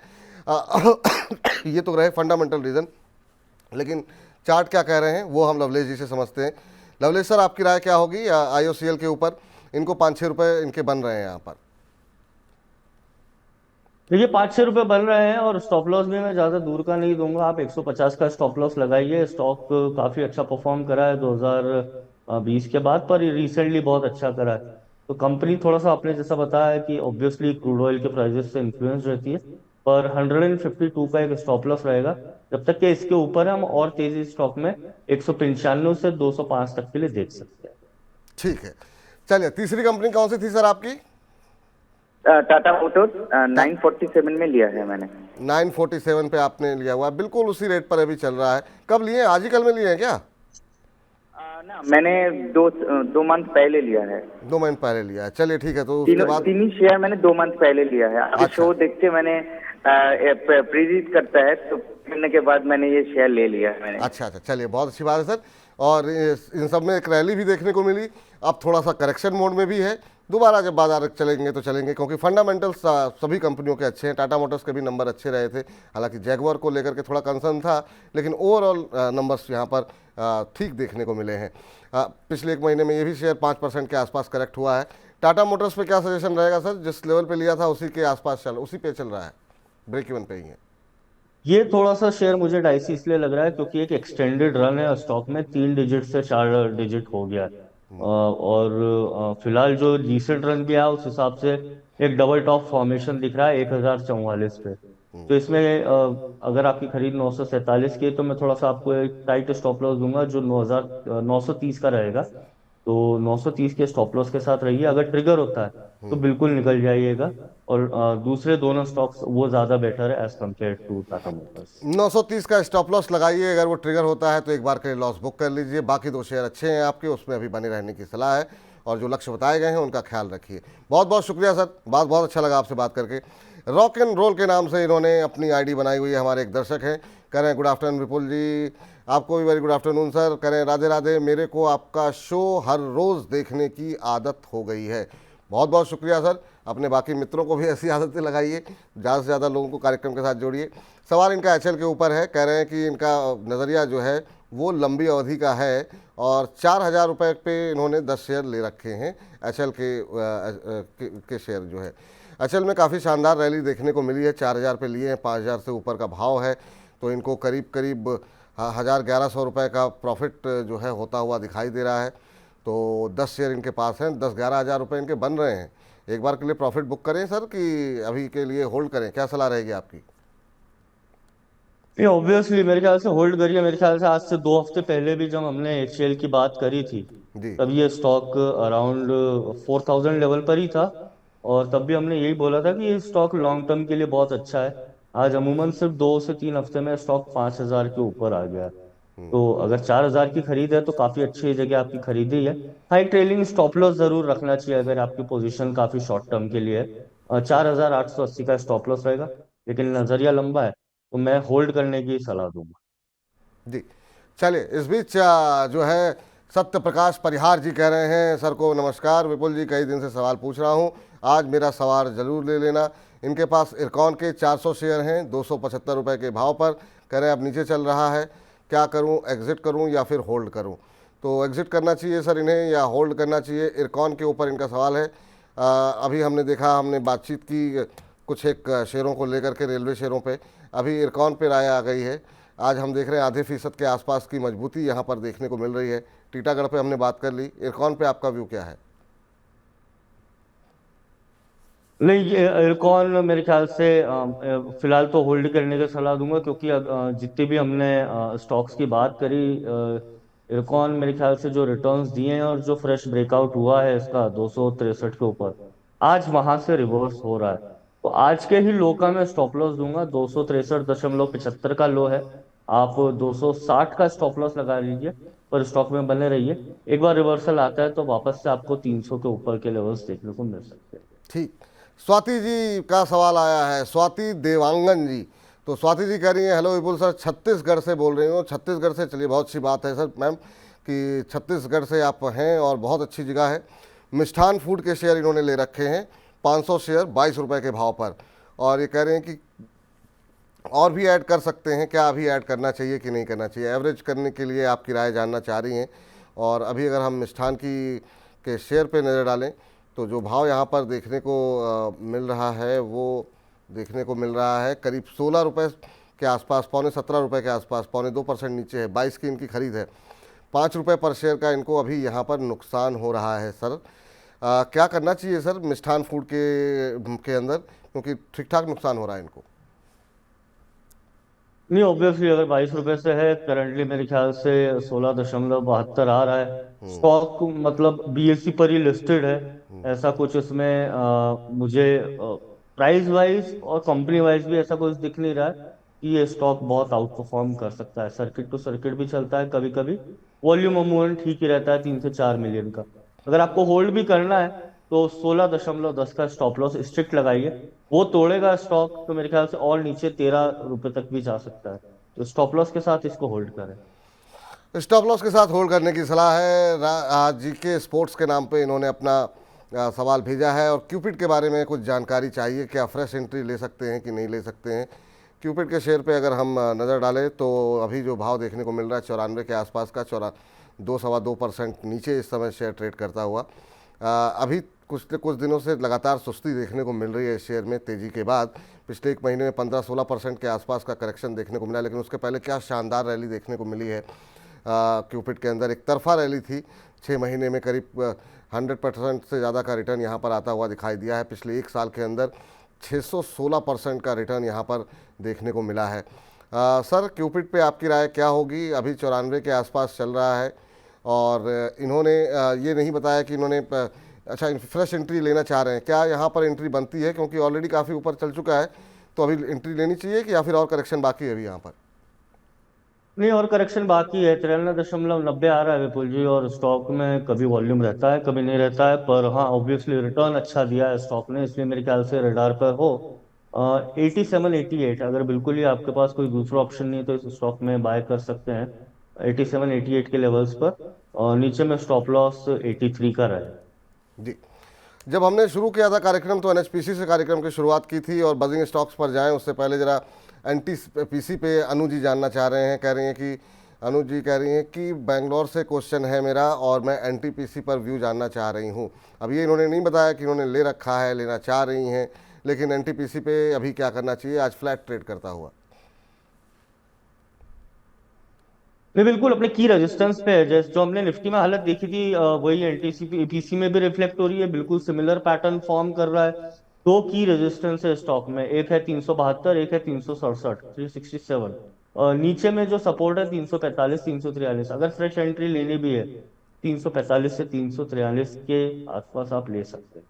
ये तो रहे फंडामेंटल रीज़न, लेकिन चार्ट क्या कह रहे हैं वो हम लवलेश जी से समझते हैं। लवलेश सर, आपकी राय क्या होगी IOCL के ऊपर? इनको 5-6 रुपये इनके बन रहे हैं यहाँ पर। देखिए 5-6 रुपए बन रहे हैं, और स्टॉप लॉस भी मैं ज्यादा दूर का नहीं दूंगा। आप 150 का स्टॉप लॉस लगाइए। स्टॉक काफी अच्छा परफॉर्म करा है 2020 के बाद, पर रिसेंटली बहुत अच्छा करा है। तो कंपनी थोड़ा सा आपने जैसा बताया है कि ऑब्वियसली क्रूड ऑयल के प्राइसेस से इन्फ्लुएंस रहती है, पर 152 का एक स्टॉप लॉस रहेगा। जब तक कि इसके ऊपर हम और तेजी स्टॉक में 195 से 205 तक के लिए देख सकते हैं। ठीक है, चलिए तीसरी कंपनी कौन सी थी सर आपकी? टाटा मोटर्स 947 में लिया है मैंने। 947 पे आपने लिया हुआ है, बिल्कुल उसी रेट पर अभी चल रहा है। कब लिए हैं, आज ही कल में लिए हैं क्या? ना, मैंने 2 मंथ पहले लिया है। 2 महीने पहले लिया है, चलिए ठीक है। तो उसके बाद तीन ही शेयर मैंने 2 मंथ पहले लिया है। अभी अच्छा। शो देख के मैंने प्रेरित करता है, तो करने के बाद मैंने ये शेयर ले लिया है मैंने। अच्छा अच्छा, चलिए बहुत अच्छी बात है सर। और इन सब में एक रैली भी देखने को मिली, अब थोड़ा सा करेक्शन मोड में भी है। दोबारा जब बाजार चलेंगे तो चलेंगे, क्योंकि फंडामेंटल्स सभी कंपनियों के अच्छे हैं। टाटा मोटर्स के भी नंबर अच्छे रहे थे, हालांकि जैगुआर को लेकर के थोड़ा कंसर्न था, लेकिन ओवरऑल नंबर्स यहाँ पर ठीक देखने को मिले हैं। पिछले एक महीने में ये भी शेयर 5% के आसपास करेक्ट हुआ है। टाटा मोटर्स पे क्या सजेशन रहेगा सर? जिस लेवल पे लिया था उसी के आसपास उसी पे चल रहा है, ब्रेक इवन पे ही है। ये थोड़ा सा शेयर मुझे डाइसी इसलिए लग रहा है क्योंकि एक एक्सटेंडेड रन है स्टॉक में, 3 डिजिट से 4 डिजिट हो गया है। और फिलहाल जो रिसेंट रन भी आया उस हिसाब से एक डबल टॉप फॉर्मेशन दिख रहा है 1044 पे। तो इसमें अगर आपकी खरीद 947 की है तो मैं थोड़ा सा आपको एक टाइट स्टॉप लॉस दूंगा जो 930 का रहेगा। तो 930 के स्टॉप लॉस के साथ रहिए, अगर ट्रिगर होता है तो बिल्कुल निकल जाइएगा। और दूसरे दोनों स्टॉक्स वो ज्यादा बेटर है as compare to Tata Motors. 930 का स्टॉप लॉस लगाइए, अगर वो ट्रिगर होता है तो एक बार के लिए लॉस बुक कर लीजिए। बाकी 2 शेयर अच्छे हैं आपके, उसमें अभी बने रहने की सलाह है, और जो लक्ष्य बताए गए हैं उनका ख्याल रखिए। बहुत बहुत शुक्रिया सर, बहुत अच्छा लगा आपसे बात करके। रॉक एंड रोल के नाम से इन्होंने अपनी आईडी बनाई हुई है, हमारे एक दर्शक हैं। कह रहे हैं गुड आफ्टरनून विपुल जी, आपको भी वेरी गुड आफ्टरनून सर। कह रहे हैं राधे राधे, मेरे को आपका शो हर रोज़ देखने की आदत हो गई है। बहुत बहुत शुक्रिया सर, अपने बाकी मित्रों को भी ऐसी आदतें लगाइए, ज़्यादा से ज़्यादा लोगों को कार्यक्रम के साथ जोड़िए। सवाल इनका एचएल के ऊपर है, कह रहे हैं कि इनका नज़रिया जो है वो लंबी अवधि का है, और 4000 रुपये पे इन्होंने 10 शेयर ले रखे हैं एचएल के शेयर जो है। एचएल में काफ़ी शानदार रैली देखने को मिली है, 4000 पे लिए हैं, 5000 से ऊपर का भाव है, तो इनको करीब करीब 1100 रुपये का प्रॉफिट जो है होता हुआ दिखाई दे रहा है। तो 10 शेयर इनके पास हैं, 10-11 हज़ार रुपये इनके बन रहे हैं। एक बार के लिए प्रॉफिट बुक करें सर कि अभी के लिए होल्ड करें, क्या सलाह रहेगी आपकी? ये ऑब्वियसली मेरे ख्याल से होल्ड करिए। मेरे ख्याल से आज से 2 हफ्ते पहले भी जब हमने एचएल की बात करी थी जी तब ये स्टॉक अराउंड 4000 लेवल पर ही था, और तब भी हमने यही बोला था कि ये स्टॉक लॉन्ग टर्म के लिए बहुत अच्छा है। आज अमूमन सिर्फ 2 से 3 हफ्ते में स्टॉक 5000 के ऊपर आ गया है। तो अगर 4000 की खरीद है तो काफी अच्छी जगह आपकी खरीदी है। हाई ट्रेलिंग स्टॉप लॉस जरूर रखना चाहिए अगर आपकी पोजीशन काफी शॉर्ट टर्म के लिए है। 4880 का स्टॉप लॉस रहेगा, लेकिन नजरिया लंबा है तो मैं होल्ड करने की सलाह दूंगा। जी, चलिए इस बीच जो है सत्य प्रकाश परिहार जी कह रहे हैं, सर को नमस्कार विपुल जी, कई दिन से सवाल पूछ रहा हूं, आज मेरा सवाल जरूर ले लेना। इनके पास इरकॉन के 400 शेयर हैं 275 रुपये के भाव पर। कह रहे हैं अब नीचे चल रहा है, क्या करूं, एग्जिट करूं या फिर होल्ड करूं? तो एग्जिट करना चाहिए सर इन्हें या होल्ड करना चाहिए? इरकॉन के ऊपर इनका सवाल है। अभी हमने देखा, हमने बातचीत की कुछ एक शेयरों को लेकर के, रेलवे शेयरों पे, अभी इरकॉन पे राय आ गई है। आज हम देख रहे हैं आधे फीसद के आसपास की मजबूती यहाँ पर देखने को मिल रही है। टीटागढ़ पे हमने बात कर ली, इरकॉन पे आपका व्यू क्या है? नहीं, ये इरकॉन मेरे ख्याल से फिलहाल तो होल्ड करने की सलाह दूंगा, क्योंकि जितनी भी हमने स्टॉक्स की बात करी, इरकॉन मेरे ख्याल से जो रिटर्न्स दिए हैं और जो फ्रेश ब्रेकआउट हुआ है इसका 263 के ऊपर, आज वहां से रिवर्स हो रहा है। तो आज के ही लो का मैं स्टॉप लॉस दूंगा, 263.75 का लो है। आप 260 का स्टॉप लॉस लगा लीजिए, पर स्टॉक में बने रहिए। एक बार रिवर्सल आता है तो वापस से आपको 300 के ऊपर के लेवल्स देखने को मिल सकते हैं। ठीक, स्वाति जी का सवाल आया है, स्वाति देवांगन जी। तो स्वाति जी कह रही हैं हेलो विपुल सर, छत्तीसगढ़ से बोल रही हूँ। छत्तीसगढ़ से, चलिए बहुत अच्छी बात है सर मैम कि छत्तीसगढ़ से आप हैं और बहुत अच्छी जगह है। मिष्ठान फूड के शेयर इन्होंने ले रखे हैं 500 शेयर 22 रुपये के भाव पर, और ये कह रहे हैं कि और भी ऐड कर सकते हैं, क्या अभी ऐड करना चाहिए कि नहीं करना चाहिए? एवरेज करने के लिए आपकी राय जानना चाह रही हैं। और अभी अगर हम मिष्ठान के शेयर पे नज़र डालें तो जो भाव यहाँ पर देखने को मिल रहा है वो देखने को मिल रहा है करीब 16 रुपये के आसपास, पौने 17 रुपये के आसपास, पौने 2% नीचे है। 22 की इनकी खरीद है, 5 रुपये पर शेयर का इनको अभी यहाँ पर नुकसान हो रहा है। सर क्या करना चाहिए सर मिष्ठान फूड के अंदर, क्योंकि ठीक ठाक नुकसान हो रहा है इनको? नहीं, ऑब्वियसली अगर 22 रुपए से है, करंटली मेरे ख्याल से 16.72 आ रहा है। स्टॉक मतलब बीएसई पर ही लिस्टेड है, ऐसा कुछ इसमें मुझे प्राइस वाइज और कंपनी वाइज भी ऐसा कुछ दिख नहीं रहा है कि ये स्टॉक बहुत आउट परफॉर्म कर सकता है। सर्किट टू सर्किट भी चलता है कभी कभी, वॉल्यूम अमूमन ठीक ही रहता है 3 से 4 मिलियन का। अगर आपको होल्ड भी करना है तो 16.10 का स्टॉप लॉस स्ट्रिक्ट लगाइए। वो तोड़ेगा स्टॉक तो मेरे ख्याल से और नीचे 13 रुपए तक भी जा सकता है। तो स्टॉप लॉस के साथ इसको होल्ड करें। स्टॉप लॉस के साथ होल्ड करने की सलाह है। आज जीके स्पोर्ट्स के नाम पे इन्होंने अपना सवाल भेजा है और क्यूपिड के बारे में कुछ जानकारी चाहिए, क्या फ्रेश एंट्री ले सकते हैं कि नहीं ले सकते हैं। क्यूपिड के शेयर पे अगर हम नज़र डालें तो अभी जो भाव देखने को मिल रहा है 94 के आसपास का, 2.25% नीचे इस समय शेयर ट्रेड करता हुआ। अभी कुछ दिनों से लगातार सुस्ती देखने को मिल रही है इस शेयर में। तेज़ी के बाद पिछले एक महीने में 15-16% के आसपास का करेक्शन देखने को मिला, लेकिन उसके पहले क्या शानदार रैली देखने को मिली है क्यूपिड के अंदर। एक तरफा रैली थी, 6 महीने में करीब 100% से ज़्यादा का रिटर्न यहाँ पर आता हुआ दिखाई दिया है। पिछले एक साल के अंदर 616% का रिटर्न यहाँ पर देखने को मिला है। सर, क्यूपिड पे आपकी राय क्या होगी? अभी 94 के आसपास चल रहा है और इन्होंने ये नहीं बताया कि इन्होंने अच्छा फ्रेश एंट्री लेना चाह रहे हैं। क्या यहाँ पर एंट्री बनती है, क्योंकि ऑलरेडी काफ़ी ऊपर चल चुका है, तो अभी एंट्री लेनी चाहिए कि या फिर और करेक्शन बाकी है अभी यहाँ पर? नहीं, और करेक्शन बाकी है। 93.90 आ रहा है विपुल जी, और स्टॉक में कभी वॉल्यूम रहता है कभी नहीं रहता है, पर हाँ ऑब्वियसली रिटर्न अच्छा दिया है स्टॉक ने, इसलिए मेरे ख्याल से रडार पर हो। 87-88 अगर बिल्कुल ही आपके पास कोई दूसरा ऑप्शन नहीं है तो इस स्टॉक में बाय कर सकते हैं 87-88 के लेवल्स पर, और नीचे में स्टॉप लॉस 83 का रहा है। जी, जब हमने शुरू किया था कार्यक्रम तो एनएचपीसी से कार्यक्रम की शुरुआत की थी, और बजिंग स्टॉक्स पर जाएं उससे पहले जरा एनटीपीसी पे अनु जी जानना चाह रहे हैं। अनु जी कह रही हैं कि बेंगलोर से क्वेश्चन है मेरा और मैं एनटीपीसी पर व्यू जानना चाह रही हूं। अब ये इन्होंने नहीं बताया कि इन्होंने ले रखा है, लेना चाह रही हैं, लेकिन एनटीपीसी पे अभी क्या करना चाहिए? आज फ्लैट ट्रेड करता हुआ। नहीं, बिल्कुल अपने की रेजिस्टेंस पे है। जैसे जो हमने निफ्टी में हालत देखी थी वही एनटीपीसी में भी रिफ्लेक्ट हो रही है, बिल्कुल सिमिलर पैटर्न फॉर्म कर रहा है। दो की रेजिस्टेंस है स्टॉक में, एक है 372, एक है 367, 367। और नीचे में जो सपोर्ट है 345, 343। अगर फ्रेश एंट्री लेनी भी है 345 से 343 के आसपास आप ले सकते हैं।